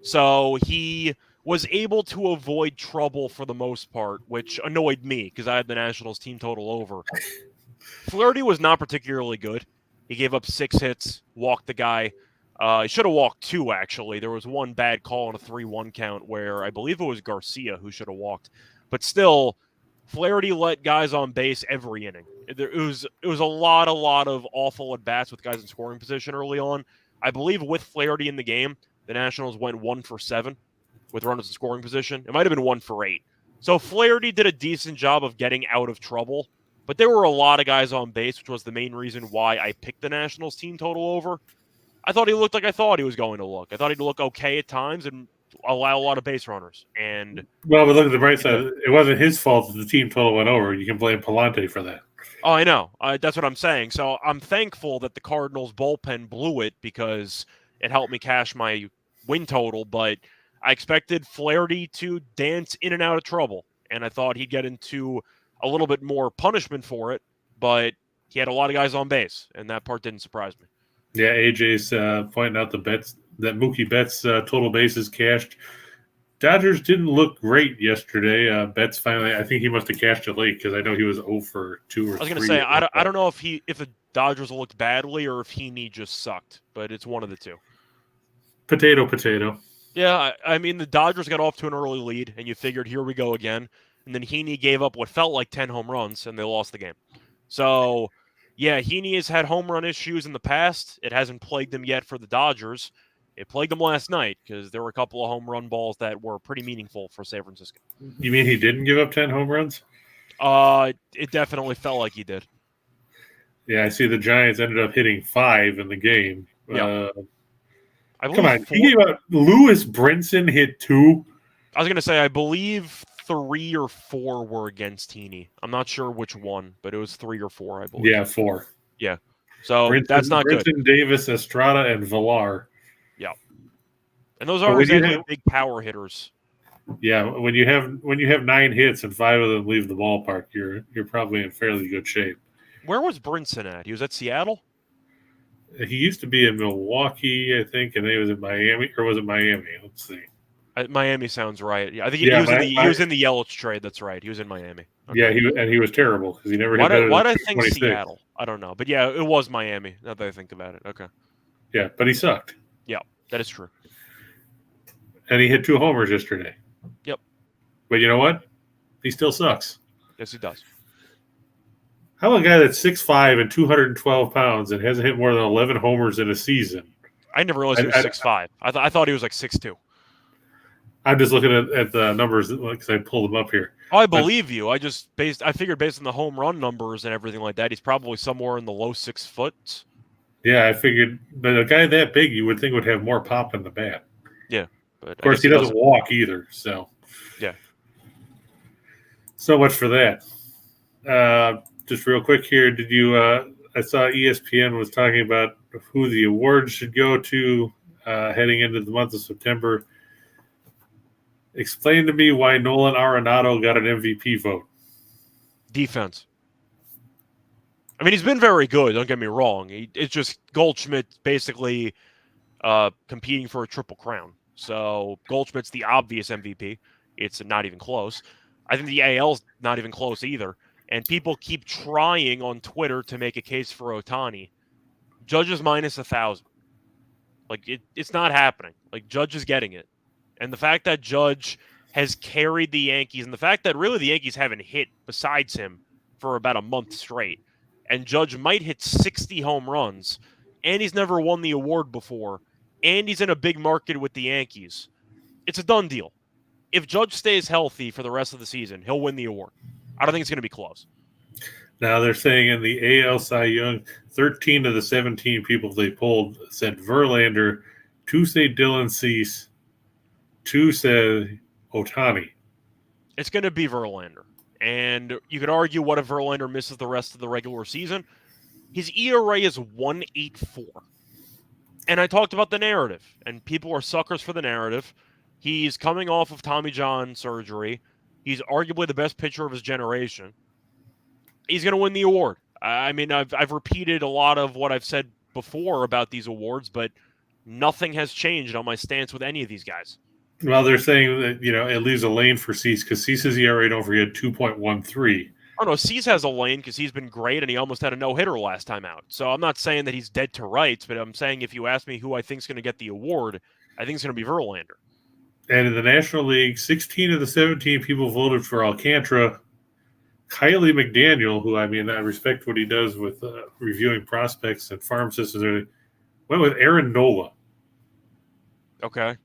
[SPEAKER 1] So he was able to avoid trouble for the most part, which annoyed me because I had the Nationals team total over. Flaherty was not particularly good. He gave up 6 hits, walked the guy. He should have walked 2, actually. There was one bad call on a 3-1 count where I believe it was Garcia who should have walked. But still, Flaherty let guys on base every inning. It was a lot of awful at-bats with guys in scoring position early on. I believe with Flaherty in the game, the Nationals went 1 for 7 with runners in scoring position. It might have been 1 for 8. So Flaherty did a decent job of getting out of trouble, but there were a lot of guys on base, which was the main reason why I picked the Nationals team total over. I thought he looked like I thought he was going to look. I thought he'd look okay at times and allow a lot of base runners. And
[SPEAKER 2] well, but look at the bright side. It wasn't his fault that the team total went over. You can blame Palante for that.
[SPEAKER 1] Oh, I know. That's what I'm saying. So I'm thankful that the Cardinals bullpen blew it because it helped me cash my win total, but I expected Flaherty to dance in and out of trouble, and I thought he'd get into a little bit more punishment for it, but he had a lot of guys on base, and that part didn't surprise me.
[SPEAKER 2] Yeah, AJ's pointing out the bets that Mookie Betts total bases cashed. Dodgers didn't look great yesterday. Betts finally, I think he must have cashed it late because I know he was 0 for 2 or 3.
[SPEAKER 1] I was going to say, I don't know if the Dodgers looked badly or if Heaney just sucked, but it's one of the two.
[SPEAKER 2] Potato.
[SPEAKER 1] Yeah, I mean, the Dodgers got off to an early lead, and you figured, here we go again. And then Heaney gave up what felt like 10 home runs, and they lost the game. So, yeah, Heaney has had home run issues in the past. It hasn't plagued him yet for the Dodgers. It plagued him last night because there were a couple of home run balls that were pretty meaningful for San Francisco.
[SPEAKER 2] You mean he didn't give up 10 home runs?
[SPEAKER 1] It definitely felt like he did.
[SPEAKER 2] Yeah, I see the Giants ended up hitting 5 in the game.
[SPEAKER 1] Yeah.
[SPEAKER 2] Come on, he gave up. Lewis Brinson hit 2.
[SPEAKER 1] I was going to say, I believe 3 or 4 were against Heaney. I'm not sure which one, but it was 3 or 4, I believe.
[SPEAKER 2] Yeah, 4.
[SPEAKER 1] Yeah. So that's not good.
[SPEAKER 2] Brinson, Davis, Estrada, and Villar.
[SPEAKER 1] Yeah. And those are exactly big power hitters.
[SPEAKER 2] Yeah, when you have 9 hits and 5 of them leave the ballpark, you're probably in fairly good shape.
[SPEAKER 1] Where was Brinson at? He was at Seattle?
[SPEAKER 2] He used to be in Milwaukee, I think, and then he was in Miami, or was it Miami? Let's see.
[SPEAKER 1] Miami sounds right. Yeah, I think he was in the Yelich trade. That's right. He was in Miami. Okay.
[SPEAKER 2] Yeah, he was terrible because he never hit better
[SPEAKER 1] why
[SPEAKER 2] than
[SPEAKER 1] did I think Seattle? I don't know, but yeah, it was Miami. Now that I think about it, okay.
[SPEAKER 2] Yeah, but he sucked.
[SPEAKER 1] Yeah, that is true.
[SPEAKER 2] And he hit 2 homers yesterday.
[SPEAKER 1] Yep.
[SPEAKER 2] But you know what? He still sucks.
[SPEAKER 1] Yes, he does.
[SPEAKER 2] How about a guy that's 6'5" and 212 pounds and hasn't hit more than 11 homers in a season?
[SPEAKER 1] I never realized he was 6'5". I thought he was like 6'2".
[SPEAKER 2] I'm just looking at the numbers because I pulled them up here.
[SPEAKER 1] Oh, I believe you. I figured based on the home run numbers and everything like that, he's probably somewhere in the low 6 foot.
[SPEAKER 2] Yeah, I figured, but a guy that big, you would think would have more pop in the bat.
[SPEAKER 1] Yeah, but
[SPEAKER 2] of course he doesn't walk either. So
[SPEAKER 1] yeah,
[SPEAKER 2] so much for that. Just real quick here, did you? I saw ESPN was talking about who the awards should go to heading into the month of September. Explain to me why Nolan Arenado got an MVP vote.
[SPEAKER 1] Defense. I mean, he's been very good. Don't get me wrong. It's just Goldschmidt basically competing for a triple crown. So Goldschmidt's the obvious MVP. It's not even close. I think the AL's not even close either. And people keep trying on Twitter to make a case for Ohtani. Judge is minus 1,000. Like, it's not happening. Like, Judge is getting it. And the fact that Judge has carried the Yankees, and the fact that really the Yankees haven't hit besides him for about a month straight, and Judge might hit 60 home runs, and he's never won the award before, and he's in a big market with the Yankees, it's a done deal. If Judge stays healthy for the rest of the season, he'll win the award. I don't think it's going to be close.
[SPEAKER 2] Now they're saying in the AL Cy Young, 13 of the 17 people they polled said Verlander, 2 say Dylan Cease, 2 said Ohtani.
[SPEAKER 1] It's going to be Verlander. And you could argue, what if Verlander misses the rest of the regular season? His ERA is 1.84. And I talked about the narrative, and people are suckers for the narrative. He's coming off of Tommy John surgery. He's arguably the best pitcher of his generation. He's going to win the award. I mean, I've repeated a lot of what I've said before about these awards, but nothing has changed on my stance with any of these guys.
[SPEAKER 2] Well, they're saying that, it leaves a lane for Cease because Cease's ERA, don't forget, 2.13.
[SPEAKER 1] Oh no, Cease has a lane because he's been great and he almost had a no-hitter last time out. So I'm not saying that he's dead to rights, but I'm saying if you ask me who I think is going to get the award, I think it's going to be Verlander.
[SPEAKER 2] And in the National League, 16 of the 17 people voted for Alcantara. Kylie McDaniel, who I respect what he does with reviewing prospects and farm systems, went with Aaron Nola.
[SPEAKER 1] Okay.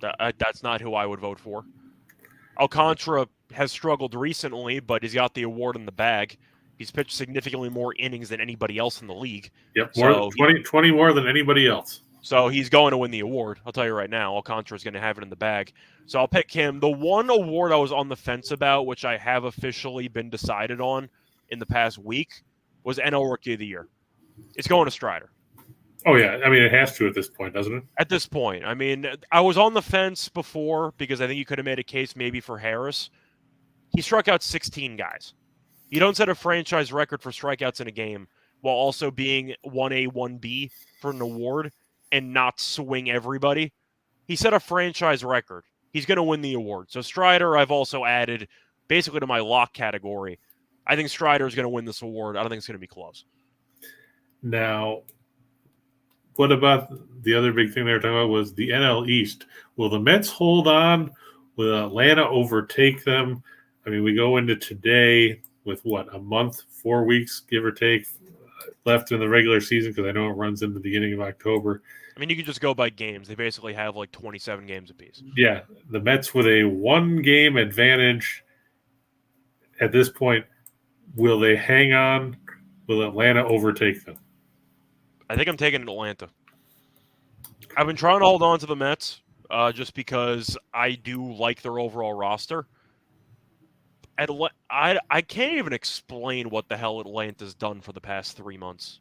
[SPEAKER 1] That's not who I would vote for. Alcantara has struggled recently, but he's got the award in the bag. He's pitched significantly more innings than anybody else in the league.
[SPEAKER 2] Yep, more 20 more than anybody else.
[SPEAKER 1] So he's going to win the award. I'll tell you right now, Alcantara's going to have it in the bag. So I'll pick him. The one award I was on the fence about, which I have officially been decided on in the past week, was NL Rookie of the Year. It's going to Strider.
[SPEAKER 2] Oh, yeah. It has to at this point, doesn't it?
[SPEAKER 1] At this point. I was on the fence before because I think you could have made a case maybe for Harris. He struck out 16 guys. You don't set a franchise record for strikeouts in a game while also being 1A, 1B for an award and not swing everybody. He set a franchise record. He's going to win the award. So Strider, I've also added basically to my lock category. I think Strider is going to win this award. I don't think it's going to be close.
[SPEAKER 2] Now, what about the other big thing they were talking about was the NL East. Will the Mets hold on? Will Atlanta overtake them? We go into today with a month, 4 weeks, give or take, left in the regular season because I know it runs in the beginning of October.
[SPEAKER 1] You could just go by games. They basically have 27 games apiece.
[SPEAKER 2] Yeah, the Mets with a 1-game advantage at this point. Will they hang on? Will Atlanta overtake them?
[SPEAKER 1] I think I'm taking Atlanta. I've been trying to hold on to the Mets just because I do like their overall roster. I can't even explain what the hell Atlanta's done for the past 3 months.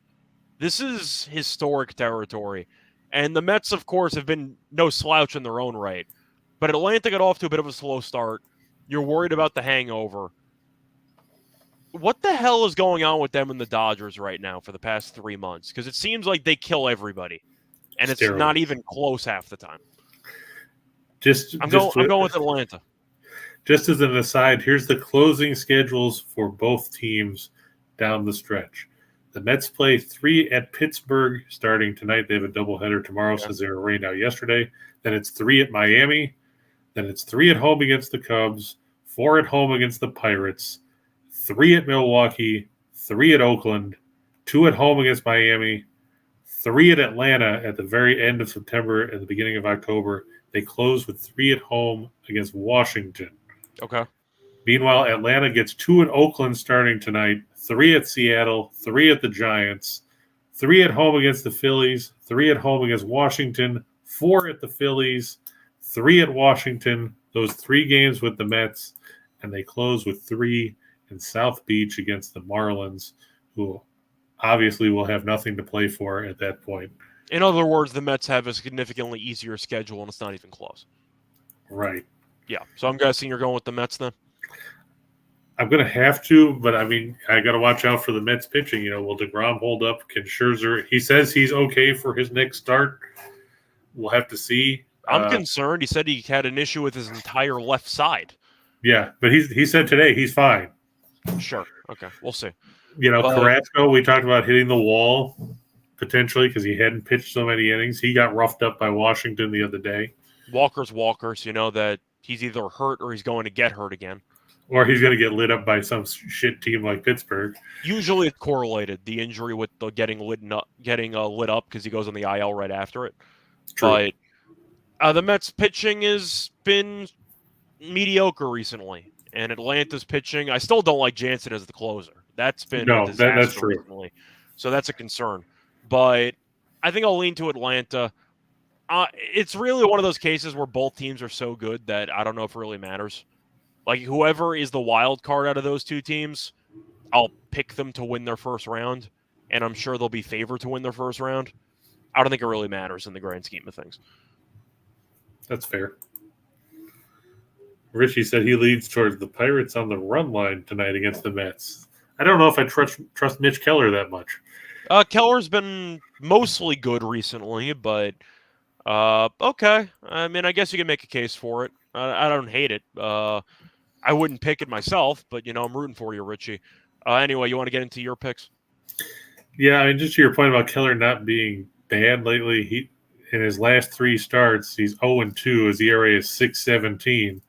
[SPEAKER 1] This is historic territory. And the Mets, of course, have been no slouch in their own right. But Atlanta got off to a bit of a slow start. You're worried about the hangover. What the hell is going on with them and the Dodgers right now for the past 3 months? Because it seems like they kill everybody. And it's not even close half the time. I'm going with Atlanta.
[SPEAKER 2] Just as an aside, here's the closing schedules for both teams down the stretch. The Mets play 3 at Pittsburgh starting tonight. They have a doubleheader tomorrow since they were rained out yesterday. Then it's 3 at Miami. Then it's 3 at home against the Cubs, 4 at home against the Pirates, 3 at Milwaukee, 3 at Oakland, 2 at home against Miami, 3 at Atlanta at the very end of September and the beginning of October. They close with 3 at home against Washington.
[SPEAKER 1] Okay.
[SPEAKER 2] Meanwhile, Atlanta gets 2 at Oakland starting tonight, 3 at Seattle, 3 at the Giants, 3 at home against the Phillies, 3 at home against Washington, 4 at the Phillies, 3 at Washington, those 3 games with the Mets, and they close with 3 in South Beach against the Marlins, who obviously will have nothing to play for at that point.
[SPEAKER 1] In other words, the Mets have a significantly easier schedule, and it's not even close.
[SPEAKER 2] Right.
[SPEAKER 1] Yeah, so I'm guessing you're going with the Mets then?
[SPEAKER 2] I'm going to have to, but I got to watch out for the Mets pitching. Will DeGrom hold up? Can Scherzer? He says he's okay for his next start. We'll have to see.
[SPEAKER 1] I'm concerned. He said he had an issue with his entire left side.
[SPEAKER 2] Yeah, but he said today he's fine.
[SPEAKER 1] Sure. Okay, we'll see.
[SPEAKER 2] Carrasco, we talked about hitting the wall potentially because he hadn't pitched so many innings. He got roughed up by Washington the other day.
[SPEAKER 1] Walker's Walker, so you know that he's either hurt or he's going to get hurt again.
[SPEAKER 2] Or he's going to get lit up by some shit team like Pittsburgh.
[SPEAKER 1] Usually it's correlated, the injury with the getting lit up because he goes on the IL right after it.
[SPEAKER 2] True.
[SPEAKER 1] But the Mets pitching has been mediocre recently. And Atlanta's pitching, I still don't like Jansen as the closer. That's been a disaster
[SPEAKER 2] that's true.
[SPEAKER 1] Recently. So that's a concern. But I think I'll lean to Atlanta. It's really one of those cases where both teams are so good that I don't know if it really matters. Like, whoever is the wild card out of those two teams, I'll pick them to win their first round, and I'm sure they'll be favored to win their first round. I don't think it really matters in the grand scheme of things.
[SPEAKER 2] That's fair. Richie said he leads towards the Pirates on the run line tonight against the Mets. I don't know if I trust Mitch Keller that much.
[SPEAKER 1] Keller's been mostly good recently, but okay. I guess you can make a case for it. I don't hate it. I wouldn't pick it myself, but, I'm rooting for you, Richie. Anyway, you want to get into your picks?
[SPEAKER 2] Yeah, I mean, just to your point about Keller not being bad lately, he in his last 3 starts, he's 0-2. His ERA is 6.17,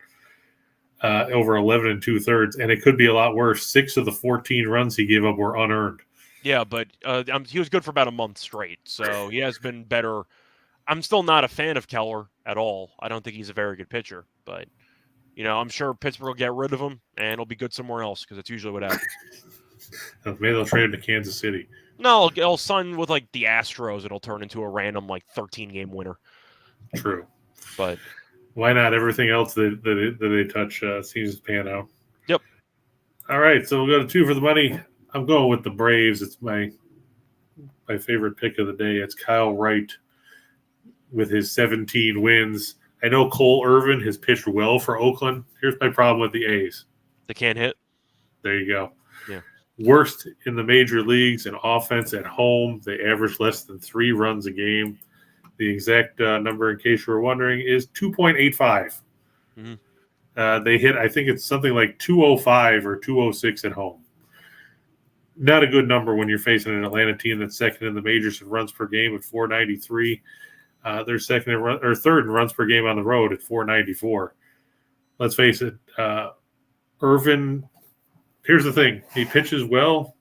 [SPEAKER 2] over 11 and 2/3, and it could be a lot worse. 6 of the 14 runs he gave up were unearned.
[SPEAKER 1] Yeah, but he was good for about a month straight, so he has been better. I'm still not a fan of Keller at all. I don't think he's a very good pitcher, but I'm sure Pittsburgh will get rid of him and he'll be good somewhere else because that's usually what happens.
[SPEAKER 2] Maybe they'll trade him to Kansas City.
[SPEAKER 1] No, he'll sign with the Astros. It'll turn into a random 13-game winner.
[SPEAKER 2] True,
[SPEAKER 1] but
[SPEAKER 2] why not? Everything else that they touch seems to pan out.
[SPEAKER 1] Yep.
[SPEAKER 2] All right, so we'll go to 2 for the money. I'm going with the Braves. It's my favorite pick of the day. It's Kyle Wright with his 17 wins. I know Cole Irvin has pitched well for Oakland. Here's my problem with the A's.
[SPEAKER 1] They can't hit.
[SPEAKER 2] There you go.
[SPEAKER 1] Yeah.
[SPEAKER 2] Worst in the major leagues in offense at home. They average less than 3 runs a game. The exact number, in case you were wondering, is 2.85.
[SPEAKER 1] Mm-hmm.
[SPEAKER 2] They hit, I think it's something like 205 or 206 at home. Not a good number when you're facing an Atlanta team that's second in the majors in runs per game at 493. They're third in runs per game on the road at 494. Let's face it, Irvin. Here's the thing: he pitches well.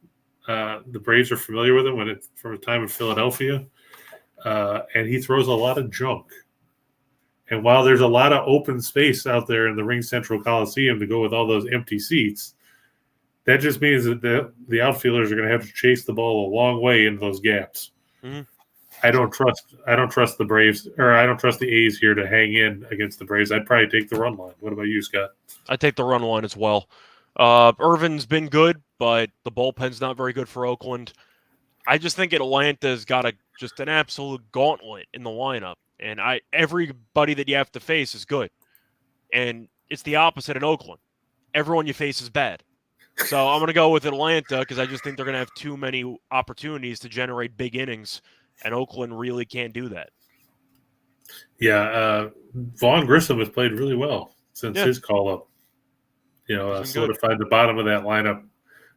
[SPEAKER 2] The Braves are familiar with him from his time in Philadelphia, and he throws a lot of junk. And while there's a lot of open space out there in the Ring Central Coliseum to go with all those empty seats, that just means that the outfielders are going to have to chase the ball a long way into those gaps.
[SPEAKER 1] Mm-hmm.
[SPEAKER 2] I don't trust the Braves, or I don't trust the A's here to hang in against the Braves. I'd probably take the run line. What about you, Scott?
[SPEAKER 1] I take the run line as well. Irvin's been good, but the bullpen's not very good for Oakland. I just think Atlanta's got just an absolute gauntlet in the lineup, and everybody that you have to face is good, and it's the opposite in Oakland. Everyone you face is bad. So I'm going to go with Atlanta because I just think they're going to have too many opportunities to generate big innings, and Oakland really can't do that.
[SPEAKER 2] Yeah, Vaughn Grissom has played really well since his call-up. Solidified the bottom of that lineup.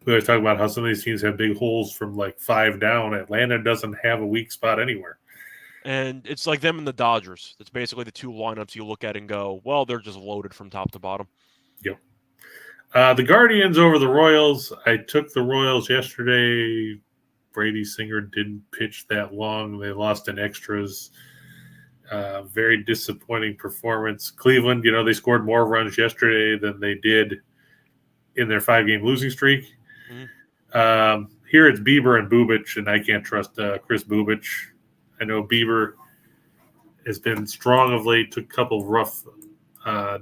[SPEAKER 2] We always talk about how some of these teams have big holes from 5 down. Atlanta doesn't have a weak spot anywhere.
[SPEAKER 1] And it's like them and the Dodgers. That's basically the 2 lineups you look at and go, well, they're just loaded from top to bottom.
[SPEAKER 2] Yep. The Guardians over the Royals. I took the Royals yesterday. Brady Singer didn't pitch that long. They lost in extras. Very disappointing performance. Cleveland, they scored more runs yesterday than they did in their 5-game losing streak. Mm-hmm. Here it's Bieber and Bubic, and I can't trust Chris Bubic. I know Bieber has been strong of late, took a couple of rough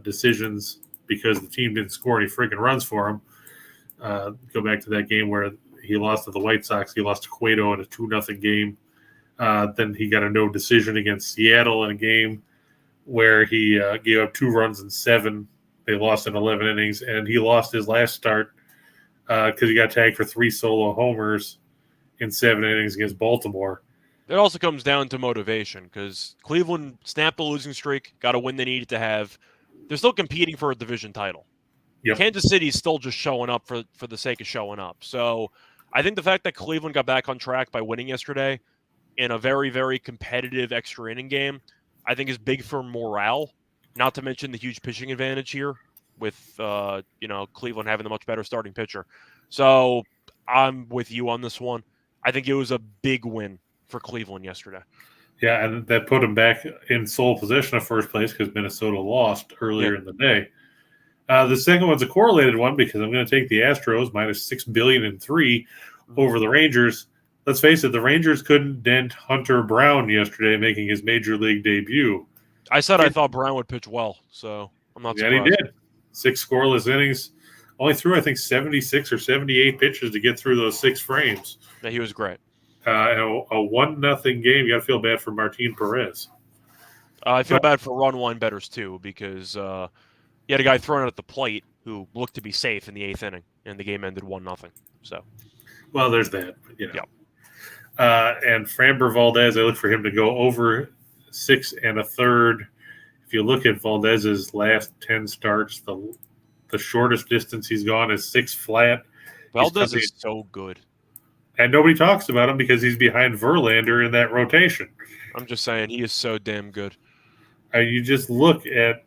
[SPEAKER 2] decisions because the team didn't score any freaking runs for him. Go back to that game where he lost to the White Sox. He lost to Cueto in a 2-0 game. Then he got a no decision against Seattle in a game where he gave up 2 runs in 7. They lost in 11 innings, and he lost his last start because he got tagged for 3 solo homers in 7 innings against Baltimore.
[SPEAKER 1] It also comes down to motivation because Cleveland snapped the losing streak, got a win they needed to have. They're still competing for a division title. Yep. Kansas City's still just showing up for the sake of showing up. So I think the fact that Cleveland got back on track by winning yesterday in a very, very competitive extra inning game, I think is big for morale, not to mention the huge pitching advantage here with, Cleveland having the much better starting pitcher. So I'm with you on this one. I think it was a big win for Cleveland yesterday.
[SPEAKER 2] Yeah, and that put them back in sole possession of first place because Minnesota lost earlier in the day. The second one's a correlated one because I'm going to take the Astros minus $6 billion and 3 over the Rangers. Let's face it, the Rangers couldn't dent Hunter Brown yesterday, making his major league debut.
[SPEAKER 1] I said I thought Brown would pitch well, so I'm not surprised.
[SPEAKER 2] And he did. 6 scoreless innings. Only threw, I think, 76 or 78 pitches to get through those 6 frames.
[SPEAKER 1] Yeah, he was great.
[SPEAKER 2] A 1-0 game. You got to feel bad for Martin Perez.
[SPEAKER 1] I feel bad for Ron Winebetters, too, because you had a guy thrown out at the plate who looked to be safe in the 8th inning, and the game ended 1-0. So,
[SPEAKER 2] well, there's that. Yep. And Framber Valdez, I look for him to go over 6 1/3. If you look at Valdez's last 10 starts, the The shortest distance he's gone is 6 flat.
[SPEAKER 1] Valdez is so good.
[SPEAKER 2] And nobody talks about him because he's behind Verlander in that rotation.
[SPEAKER 1] I'm just saying, he is so damn good.
[SPEAKER 2] You just look at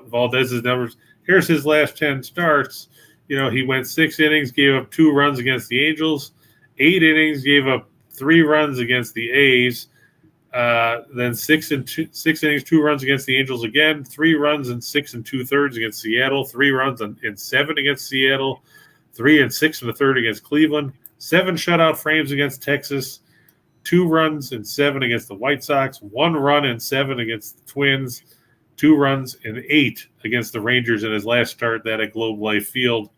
[SPEAKER 2] Valdez's numbers. Here's his last 10 starts. He went 6 innings, gave up 2 runs against the Angels, 8 innings, gave up 3 runs against the A's, then 6 innings, 2 runs against the Angels again, 3 runs and 6 2/3 against Seattle, 3 runs in 7 against Seattle, 3 and 6 1/3 against Cleveland, 7 shutout frames against Texas, 2 runs and 7 against the White Sox, 1 run and 7 against the Twins, 2 runs and 8 against the Rangers in his last start, that at Globe Life Field.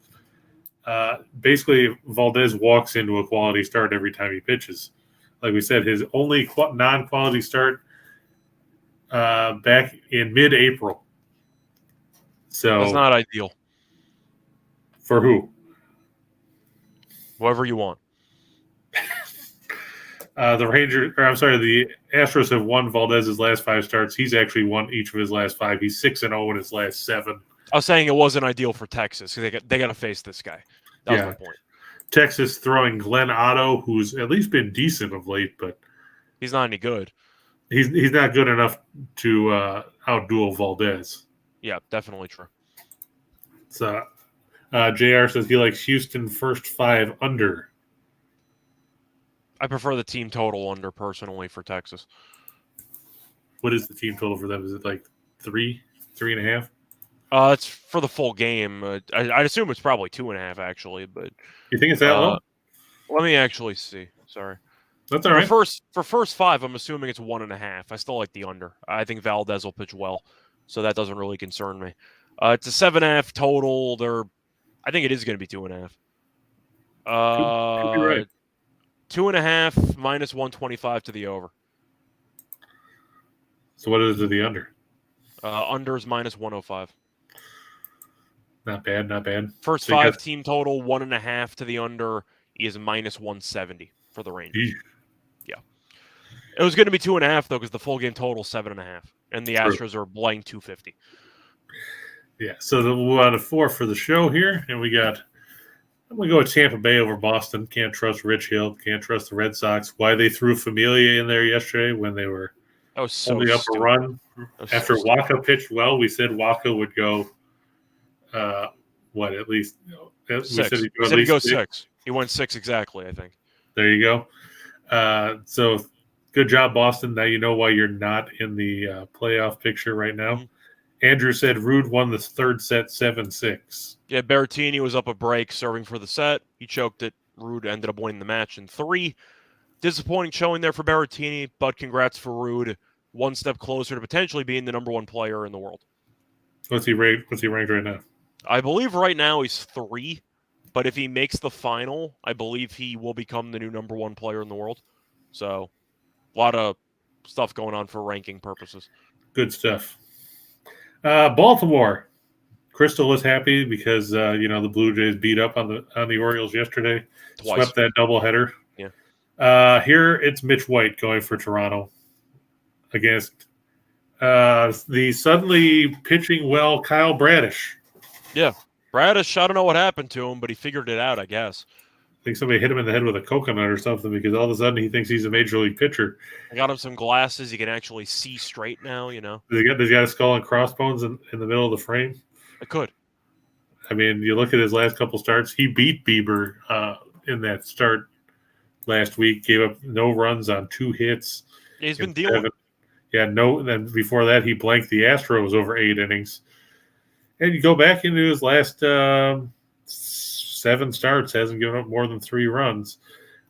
[SPEAKER 2] Basically, Valdez walks into a quality start every time he pitches. Like we said, his only non-quality start back in mid-April. So
[SPEAKER 1] that's not ideal.
[SPEAKER 2] For who?
[SPEAKER 1] Whoever you want.
[SPEAKER 2] The Astros have won Valdez's last 5 starts. He's actually won each of his last 5. He's 6-0 in his last 7.
[SPEAKER 1] I was saying it wasn't ideal for Texas because they got to face this guy. That was my point.
[SPEAKER 2] Texas throwing Glenn Otto, who's at least been decent of late, but
[SPEAKER 1] he's not any good.
[SPEAKER 2] He's not good enough to outduel Valdez.
[SPEAKER 1] Yeah, definitely true.
[SPEAKER 2] So, JR says he likes Houston first 5 under.
[SPEAKER 1] I prefer the team total under personally for Texas.
[SPEAKER 2] What is the team total for them? Is it like 3.5?
[SPEAKER 1] It's for the full game. I'd assume it's probably 2.5 actually, but
[SPEAKER 2] you think it's that low?
[SPEAKER 1] Let me actually see. Sorry,
[SPEAKER 2] that's all right.
[SPEAKER 1] For first 5, I'm assuming it's 1.5. I still like the under. I think Valdez will pitch well, so that doesn't really concern me. It's a 7.5 total. I think it is going to be 2.5.
[SPEAKER 2] Could be right.
[SPEAKER 1] 2.5 minus 125 to the over.
[SPEAKER 2] So what is it to the under?
[SPEAKER 1] Under is minus 105.
[SPEAKER 2] Not bad, not bad.
[SPEAKER 1] First 5 team total, 1.5 to the under is minus 170 for the Rangers. Yeah. It was going to be 2.5 though, because the full game total 7.5, and the Astros are laying 250.
[SPEAKER 2] Yeah. So we'll move on to 4 for the show here, and I'm going to go with Tampa Bay over Boston. Can't trust Rich Hill. Can't trust the Red Sox. Why they threw Familia in there yesterday when they were only up a run. After Waka pitched well, we said Waka would go, at least?
[SPEAKER 1] 6. We said he'd go 6. He went 6 exactly, I think.
[SPEAKER 2] There you go. So good job, Boston. Now you know why you're not in the playoff picture right now. Mm-hmm. Andrew said Rude won the 3rd set 7-6.
[SPEAKER 1] Yeah, Berrettini was up a break serving for the set. He choked it. Rude ended up winning the match in 3. Disappointing showing there for Berrettini, but congrats for Rude. 1 step closer to potentially being the number 1 player in the world.
[SPEAKER 2] What's he ranked right now?
[SPEAKER 1] I believe right now he's 3, but if he makes the final, I believe he will become the new number 1 player in the world. So, a lot of stuff going on for ranking purposes.
[SPEAKER 2] Good stuff. Baltimore. Crystal was happy because the Blue Jays beat up on the Orioles yesterday.
[SPEAKER 1] Twice.
[SPEAKER 2] Swept that doubleheader.
[SPEAKER 1] Yeah.
[SPEAKER 2] Here it's Mitch White going for Toronto against the suddenly pitching well Kyle Bradish.
[SPEAKER 1] Yeah, Bradish. I don't know what happened to him, but he figured it out, I guess.
[SPEAKER 2] I think somebody hit him in the head with a coconut or something because all of a sudden he thinks he's a major league pitcher.
[SPEAKER 1] I got him some glasses. He can actually see straight now, you know.
[SPEAKER 2] Does he got a skull and crossbones in the middle of the frame?
[SPEAKER 1] It could.
[SPEAKER 2] I mean, you look at his last couple starts. He beat Bieber in that start last week. Gave up no runs on 2 hits.
[SPEAKER 1] He's been dealing.
[SPEAKER 2] Yeah, no. Then before that, he blanked the Astros over 8 innings. And you go back into his last 7 starts, hasn't given up more than 3 runs.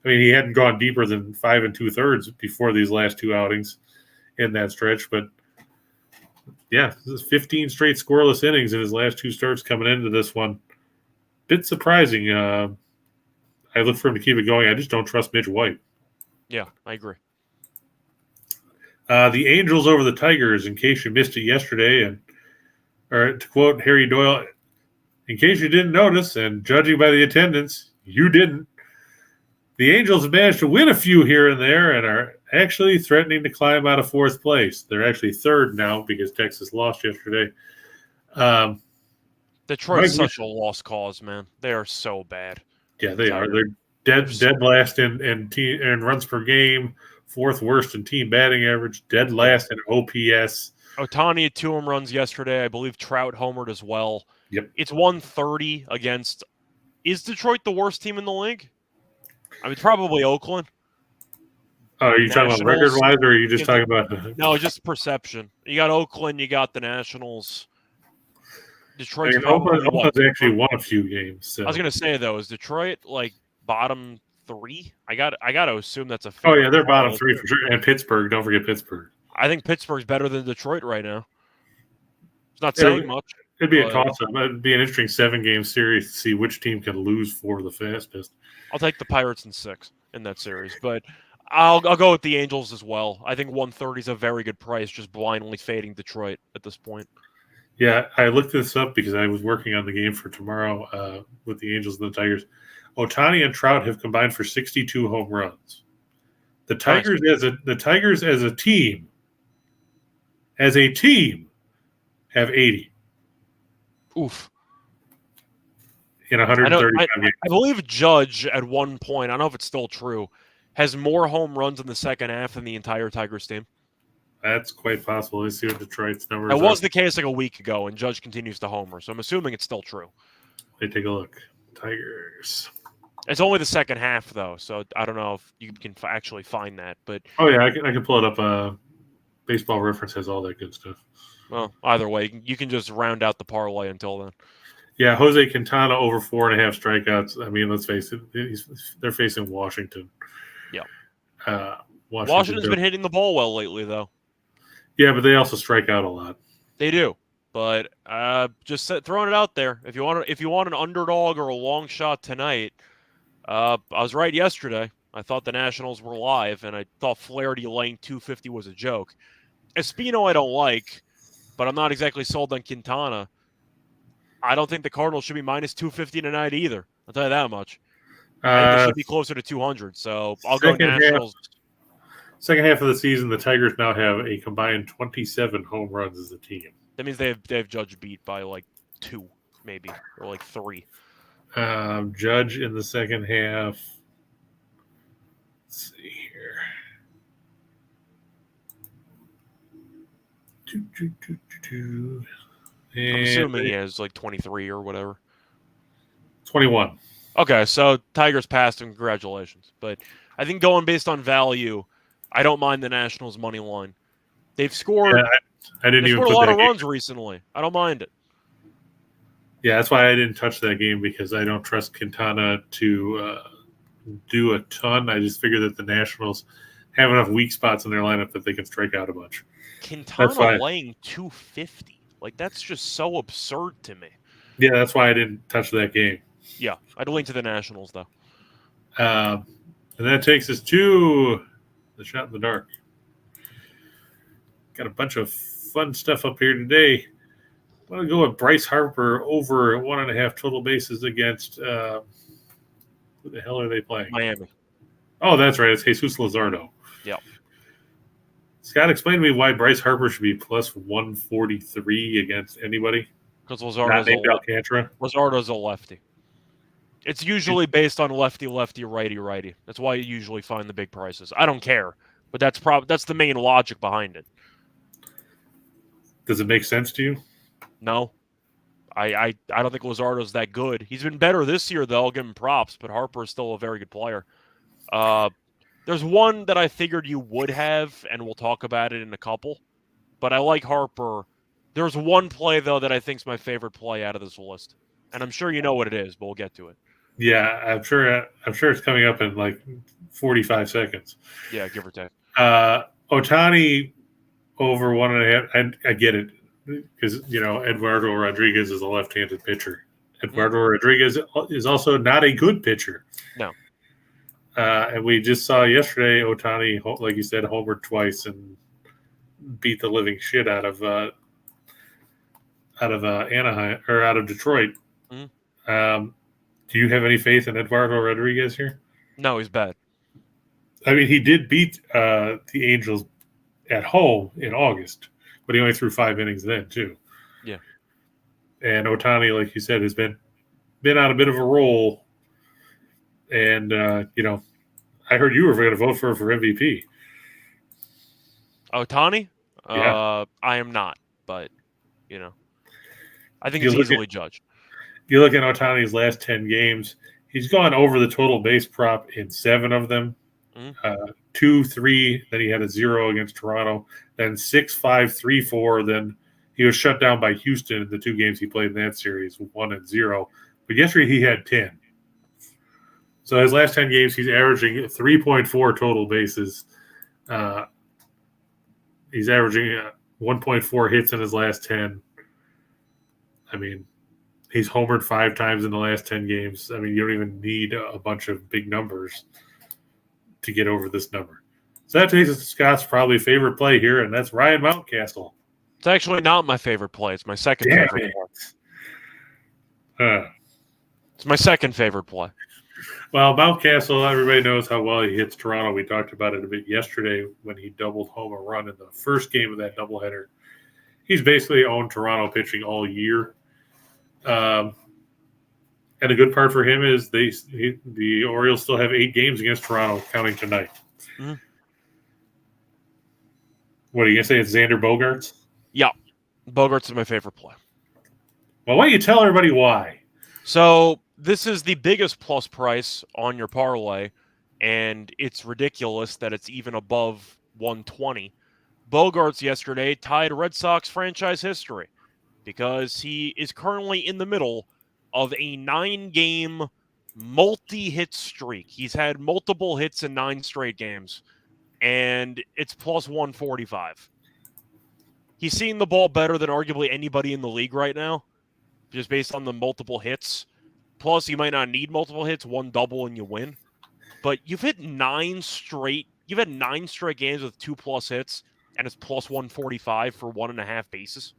[SPEAKER 2] I mean, he hadn't gone deeper than 5 2/3 before these last 2 outings in that stretch. But yeah, this is 15 straight scoreless innings in his last 2 starts coming into this one. Bit surprising. I look for him to keep it going. I just don't trust Mitch White.
[SPEAKER 1] Yeah, I agree.
[SPEAKER 2] The Angels over the Tigers, in case you missed it yesterday, or to quote Harry Doyle, in case you didn't notice, and judging by the attendance, you didn't, the Angels have managed to win a few here and there and are actually threatening to climb out of 4th place. They're actually 3rd now because Texas lost yesterday.
[SPEAKER 1] They're Detroit's such a lost cause, man. They are so bad.
[SPEAKER 2] Yeah, they are. They're dead last in runs per game, fourth worst in team batting average, dead last in OPS.
[SPEAKER 1] Ohtani had 2 home runs yesterday. I believe Trout homered as well.
[SPEAKER 2] Yep.
[SPEAKER 1] It's 130 against. Is Detroit the worst team in the league? I mean, probably Oakland.
[SPEAKER 2] Are you talking about record-wise, or are you just talking about?
[SPEAKER 1] No, just perception. You got Oakland, you got the Nationals. Detroit's
[SPEAKER 2] Oakland's actually won a few games. So.
[SPEAKER 1] I was gonna say though, is Detroit like bottom 3? I got to assume that's a.
[SPEAKER 2] Oh yeah, they're bottom 3 for sure. And Pittsburgh, don't forget Pittsburgh.
[SPEAKER 1] I think Pittsburgh's better than Detroit right now. It's not saying much.
[SPEAKER 2] It'd be a toss-up. It'd be an interesting 7-game series to see which team can lose for the fastest.
[SPEAKER 1] I'll take the Pirates in 6 in that series, but I'll go with the Angels as well. I think 130 is a very good price, just blindly fading Detroit at this point.
[SPEAKER 2] Yeah, I looked this up because I was working on the game for tomorrow with the Angels and the Tigers. Ohtani and Trout have combined for 62 home runs. The Tigers as a team have 80.
[SPEAKER 1] Oof.
[SPEAKER 2] In 135 games.
[SPEAKER 1] I believe Judge at one point, I don't know if it's still true, has more home runs in the second half than the entire Tigers team.
[SPEAKER 2] That's quite possible. Let's see what Detroit's numbers are.
[SPEAKER 1] It was the case like a week ago, and Judge continues to homer, so I'm assuming it's still true.
[SPEAKER 2] Let me take a look. Tigers.
[SPEAKER 1] It's only the second half, though, so I don't know if you can actually find that. But
[SPEAKER 2] oh, yeah, I can pull it up. Baseball Reference has all that good stuff.
[SPEAKER 1] Well, either way, you can just round out the parlay until then.
[SPEAKER 2] Yeah, Jose Quintana over 4.5 strikeouts. I mean, let's face it, they're facing Washington.
[SPEAKER 1] Yeah. Washington's been hitting the ball well lately, though.
[SPEAKER 2] Yeah, but they also strike out a lot.
[SPEAKER 1] They do, but just throwing it out there. If you want an underdog or a long shot tonight, I was right yesterday. I thought the Nationals were live, and I thought Flaherty laying 250 was a joke. Espino I don't like, but I'm not exactly sold on Quintana. I don't think the Cardinals should be minus 250 tonight either. I'll tell you that much. I think they should be closer to 200, so I'll go Nationals.
[SPEAKER 2] Second half of the season, the Tigers now have a combined 27 home runs as a team.
[SPEAKER 1] That means they have Judge beat by like 2, maybe, or like 3.
[SPEAKER 2] Judge in the second half. Let's see here.
[SPEAKER 1] I'm assuming he has like 23 or whatever.
[SPEAKER 2] 21.
[SPEAKER 1] Okay, so Tigers passed him. Congratulations. But I think going based on value, I don't mind the Nationals' money line. They've scored.
[SPEAKER 2] Yeah, I didn't even
[SPEAKER 1] scored
[SPEAKER 2] put
[SPEAKER 1] a lot
[SPEAKER 2] that
[SPEAKER 1] of
[SPEAKER 2] game.
[SPEAKER 1] runs recently. I don't mind it.
[SPEAKER 2] Yeah, that's why I didn't touch that game, because I don't trust Quintana to do a ton. I just figure that the Nationals have enough weak spots in their lineup that they can strike out a bunch.
[SPEAKER 1] Quintana laying 250. Like, that's just so absurd to me.
[SPEAKER 2] Yeah, that's why I didn't touch that game.
[SPEAKER 1] Yeah, I'd lean to the Nationals, though.
[SPEAKER 2] And that takes us to the shot in the dark. Got a bunch of fun stuff up here today. I'm going to go with Bryce Harper over 1.5 total bases against who the hell are they playing?
[SPEAKER 1] Miami.
[SPEAKER 2] Oh, that's right. It's Jesus Luzardo.
[SPEAKER 1] Yeah.
[SPEAKER 2] Scott, explain to me why Bryce Harper should be plus 143 against anybody.
[SPEAKER 1] Because Luzardo's a lefty. It's usually based on lefty, lefty, righty, righty. That's why you usually find the big prices. I don't care, but that's the main logic behind it.
[SPEAKER 2] Does it make sense to you?
[SPEAKER 1] No. I don't think Luzardo's that good. He's been better this year, though. I'll give him props, but Harper is still a very good player. There's one that I figured you would have, and we'll talk about it in a couple. But I like Harper. There's one play, though, that I think is my favorite play out of this list. And I'm sure you know what it is, but we'll get to it.
[SPEAKER 2] Yeah, I'm sure it's coming up in like 45 seconds.
[SPEAKER 1] Yeah, give or take.
[SPEAKER 2] Ohtani over 1.5. I get it, because Eduardo Rodriguez is a left-handed pitcher. Eduardo Rodriguez is also not a good pitcher.
[SPEAKER 1] No.
[SPEAKER 2] And we just saw yesterday Ohtani, like you said, homered twice and beat the living shit out of Anaheim or out of Detroit.
[SPEAKER 1] Mm-hmm.
[SPEAKER 2] Do you have any faith in Eduardo Rodriguez here?
[SPEAKER 1] No, he's bad.
[SPEAKER 2] I mean, he did beat the Angels at home in August, but he only threw 5 innings then too.
[SPEAKER 1] Yeah.
[SPEAKER 2] And Ohtani, like you said, has been on a bit of a roll. And, I heard you were going to vote for MVP.
[SPEAKER 1] Ohtani?
[SPEAKER 2] Yeah.
[SPEAKER 1] I am not, but, I think
[SPEAKER 2] You
[SPEAKER 1] it's
[SPEAKER 2] look
[SPEAKER 1] easily judged.
[SPEAKER 2] You look at Otani's last 10 games, he's gone over the total base prop in 7 of them.
[SPEAKER 1] Mm-hmm.
[SPEAKER 2] 2, 3, then he had a 0 against Toronto, then 6, 5, 3, 4. Then he was shut down by Houston in the 2 games he played in that series, 1 and 0. But yesterday he had 10. So his last 10 games, he's averaging 3.4 total bases. He's averaging 1.4 hits in his last 10. I mean, he's homered 5 times in the last 10 games. I mean, you don't even need a bunch of big numbers to get over this number. So that takes us to Scott's probably favorite play here, and that's Ryan Mountcastle.
[SPEAKER 1] It's actually not my favorite play. It's my second favorite play. It's my second favorite play.
[SPEAKER 2] Well, Mountcastle, everybody knows how well he hits Toronto. We talked about it a bit yesterday when he doubled home a run in the first game of that doubleheader. He's basically owned Toronto pitching all year. And the good part for him is the Orioles still have 8 games against Toronto, counting tonight.
[SPEAKER 1] Mm-hmm.
[SPEAKER 2] What are you going to say? It's Xander Bogaerts?
[SPEAKER 1] Yeah. Bogaerts is my favorite play.
[SPEAKER 2] Well, why don't you tell everybody why?
[SPEAKER 1] So this is the biggest plus price on your parlay, and it's ridiculous that it's even above 120. Bogaerts yesterday tied Red Sox franchise history because he is currently in the middle of a 9-game multi-hit streak. He's had multiple hits in 9 straight games, and it's plus 145. He's seeing the ball better than arguably anybody in the league right now, just based on the multiple hits. Plus, you might not need multiple hits, 1 double and you win. But you've had 9 straight games with 2+ hits, and it's plus 145 for 1.5 bases.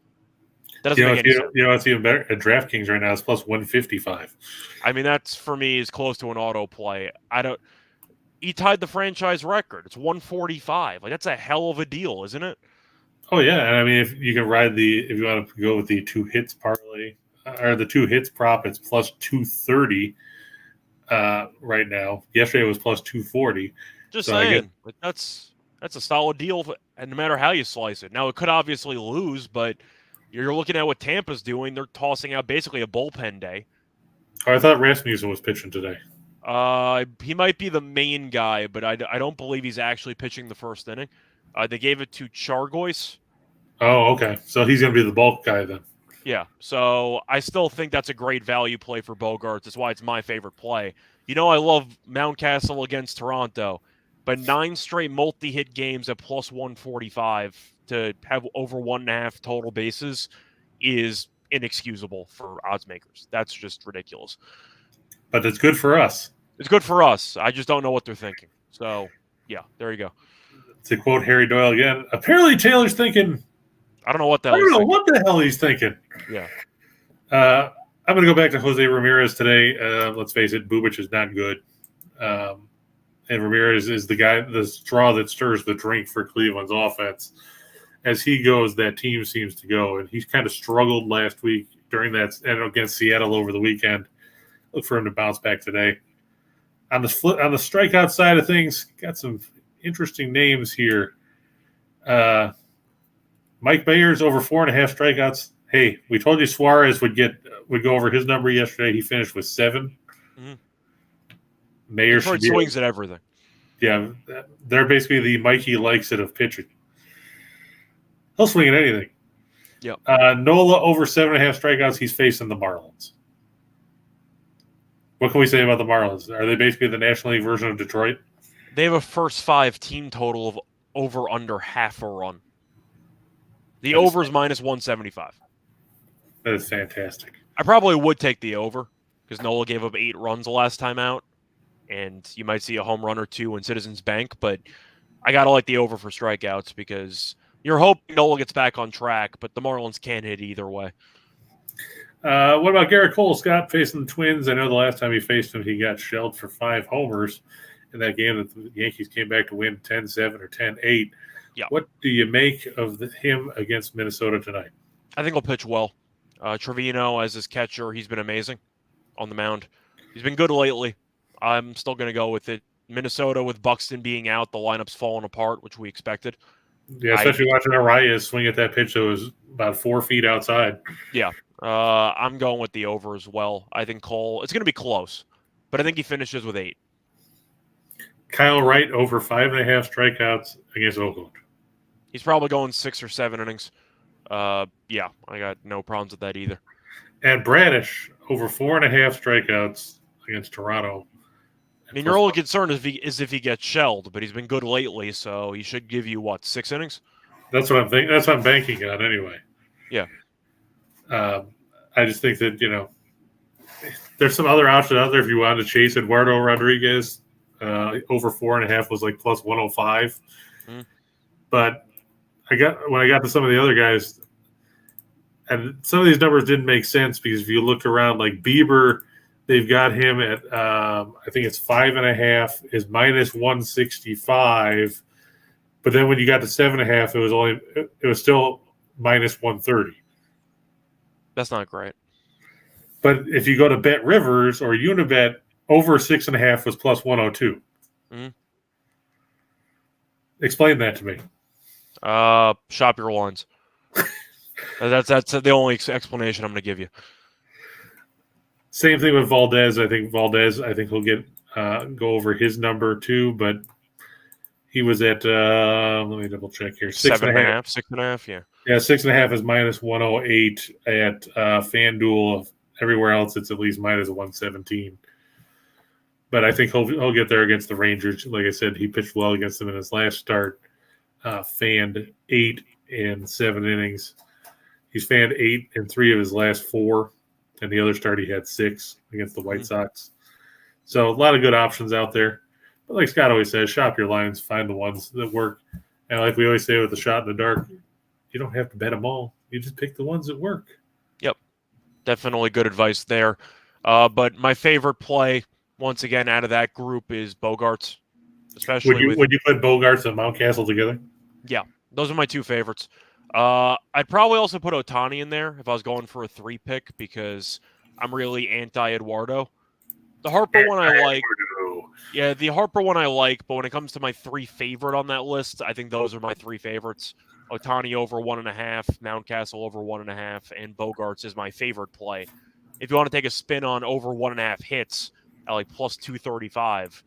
[SPEAKER 1] That doesn't make any sense.
[SPEAKER 2] It's even better. At DraftKings right now, it's plus 155.
[SPEAKER 1] I mean, that's for me is close to an auto play. He tied the franchise record. It's 145. Like, that's a hell of a deal, isn't it?
[SPEAKER 2] Oh yeah, and I mean, if you can if you want to go with the 2 hits parlay or the 2 hits prop, it's plus 230 right now. Yesterday it was plus 240.
[SPEAKER 1] Just saying, like that's a solid deal, and no matter how you slice it. Now it could obviously lose, but you're looking at what Tampa's doing. They're tossing out basically a bullpen day.
[SPEAKER 2] Oh, I thought Rasmussen was pitching today.
[SPEAKER 1] He might be the main guy, but I don't believe he's actually pitching the first inning. They gave it to Chargois.
[SPEAKER 2] Oh, okay. So he's going to be the bulk guy then.
[SPEAKER 1] Yeah. So I still think that's a great value play for Bogaerts. That's why it's my favorite play. I love Mountcastle against Toronto, but 9 straight multi-hit games at plus 145 to have over 1.5 total bases is inexcusable for odds makers. That's just ridiculous.
[SPEAKER 2] But it's good for us.
[SPEAKER 1] It's good for us. I just don't know what they're thinking. So, yeah, there you go.
[SPEAKER 2] To quote Harry Doyle again, apparently Taylor's thinking,
[SPEAKER 1] I don't know what the
[SPEAKER 2] hell he's thinking.
[SPEAKER 1] Yeah.
[SPEAKER 2] I'm going to go back to Jose Ramirez today. Let's face it, Bubic is not good. And Ramirez is the straw that stirs the drink for Cleveland's offense. As he goes, that team seems to go. And he's kind of struggled last week during that and against Seattle over the weekend. Look for him to bounce back today. On the strikeout side of things, got some interesting names here. Mike Mayers over 4.5 strikeouts. Hey, we told you Suarez would go over his number yesterday. He finished with 7.
[SPEAKER 1] Mm-hmm.
[SPEAKER 2] Mayers
[SPEAKER 1] swings at everything.
[SPEAKER 2] Yeah, they're basically the Mikey likes it of pitching. He'll swing at anything.
[SPEAKER 1] Yep.
[SPEAKER 2] Nola over 7.5 strikeouts. He's facing the Marlins. What can we say about the Marlins? Are they basically the National League version of Detroit?
[SPEAKER 1] They have a first 5 team total of over under half a run. The over is minus 175.
[SPEAKER 2] That is fantastic.
[SPEAKER 1] I probably would take the over because Nola gave up 8 runs the last time out, and you might see a home run or 2 in Citizens Bank, but I got to like the over for strikeouts because you're hoping Nola gets back on track, but the Marlins can't hit either way.
[SPEAKER 2] What about Garrett Cole, Scott, facing the Twins? I know the last time he faced them, he got shelled for 5 homers in that game that the Yankees came back to win 10-7 or 10-8.
[SPEAKER 1] Yeah.
[SPEAKER 2] What do you make of him against Minnesota tonight?
[SPEAKER 1] I think he'll pitch well. Trevino as his catcher, he's been amazing on the mound. He's been good lately. I'm still going to go with it. Minnesota with Buxton being out, the lineup's falling apart, which we expected.
[SPEAKER 2] Yeah, especially watching Arias swing at that pitch that was about 4 feet outside.
[SPEAKER 1] Yeah, I'm going with the over as well. I think Cole, it's going to be close, but I think he finishes with 8.
[SPEAKER 2] Kyle Wright over 5.5 strikeouts against Oakland.
[SPEAKER 1] He's probably going 6 or 7 innings. Yeah, I got no problems with that either.
[SPEAKER 2] And Bradish over 4.5 strikeouts against Toronto.
[SPEAKER 1] I mean, your only concern is if he gets shelled, but he's been good lately, so he should give you, 6 innings?
[SPEAKER 2] That's what I'm thinking. That's what I'm banking on anyway.
[SPEAKER 1] Yeah.
[SPEAKER 2] I just think that, there's some other options out there if you wanted to chase Eduardo Rodriguez. Over 4.5 was like plus 105. But when I got to some of the other guys, and some of these numbers didn't make sense because if you look around, like Bieber, they've got him at I think it's 5.5 is minus 165. But then when you got to 7.5, it was still minus 130.
[SPEAKER 1] That's not great.
[SPEAKER 2] But if you go to Bet Rivers or Unibet, over 6.5 was plus 102. Explain that to me.
[SPEAKER 1] Shop your lines. That's the only explanation I'm going to give you.
[SPEAKER 2] Same thing with Valdez. I think he'll get go over his number too, but he was at let me double check here.
[SPEAKER 1] 6.5. 6.5, yeah.
[SPEAKER 2] Yeah, 6.5 is minus 108 at FanDuel. Everywhere else, it's at least minus 117. But I think he'll get there against the Rangers. Like I said, he pitched well against them in his last start. Fanned 8 in 7 innings. He's fanned 8 in 3 of his last 4, and the other start he had 6 against the White Sox. So a lot of good options out there. But like Scott always says, shop your lines, find the ones that work. And like we always say with the shot in the dark, you don't have to bet them all. You just pick the ones that work.
[SPEAKER 1] Yep. Definitely good advice there. But my favorite play, once again, out of that group is Bogarts. Especially
[SPEAKER 2] would you put Bogarts and Mountcastle together?
[SPEAKER 1] Yeah, those are my 2 favorites. I'd probably also put Ohtani in there if I was going for a 3 pick because I'm really anti-Eduardo. The Harper one I like. Yeah, the Harper one I like, but when it comes to my 3 favorite on that list, I think those are my 3 favorites. Ohtani over 1.5, Mountcastle over 1.5, and Bogarts is my favorite play. If you want to take a spin on over 1.5 hits at like plus 235,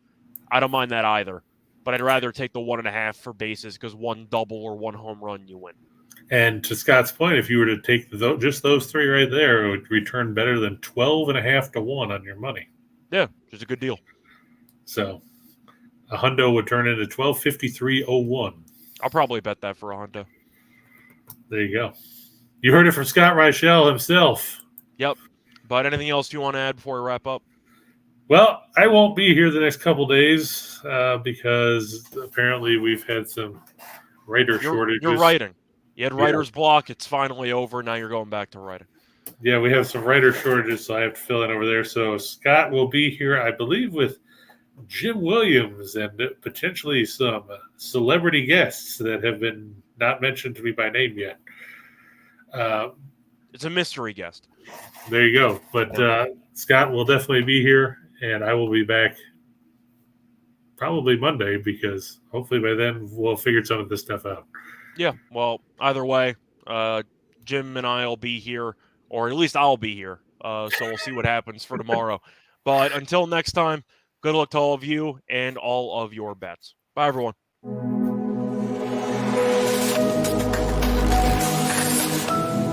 [SPEAKER 1] I don't mind that either. But I'd rather take the 1.5 for bases because 1 double or 1 home run, you win.
[SPEAKER 2] And to Scott's point, if you were to take just those 3 right there, it would return better than 12.5 to 1 on your money.
[SPEAKER 1] Yeah, which is a good deal.
[SPEAKER 2] So a hundo would turn into 12.53.01.
[SPEAKER 1] I'll probably bet that for a hundo.
[SPEAKER 2] There you go. You heard it from Scott Reichel himself.
[SPEAKER 1] Yep. But anything else you want to add before we wrap up?
[SPEAKER 2] Well, I won't be here the next couple days because apparently we've had some writer shortages.
[SPEAKER 1] You're writing. You had writer's block. It's finally over. Now you're going back to writing.
[SPEAKER 2] Yeah, we have some writer shortages, so I have to fill in over there. So Scott will be here, I believe, with Jim Williams and potentially some celebrity guests that have been not mentioned to me by name yet.
[SPEAKER 1] It's a mystery guest.
[SPEAKER 2] There you go. But Scott will definitely be here, and I will be back probably Monday because hopefully by then we'll figure some of this stuff out.
[SPEAKER 1] Yeah, well, either way, Jim and I will be here, or at least I'll be here. So we'll see what happens for tomorrow. But until next time, good luck to all of you and all of your bets. Bye, everyone.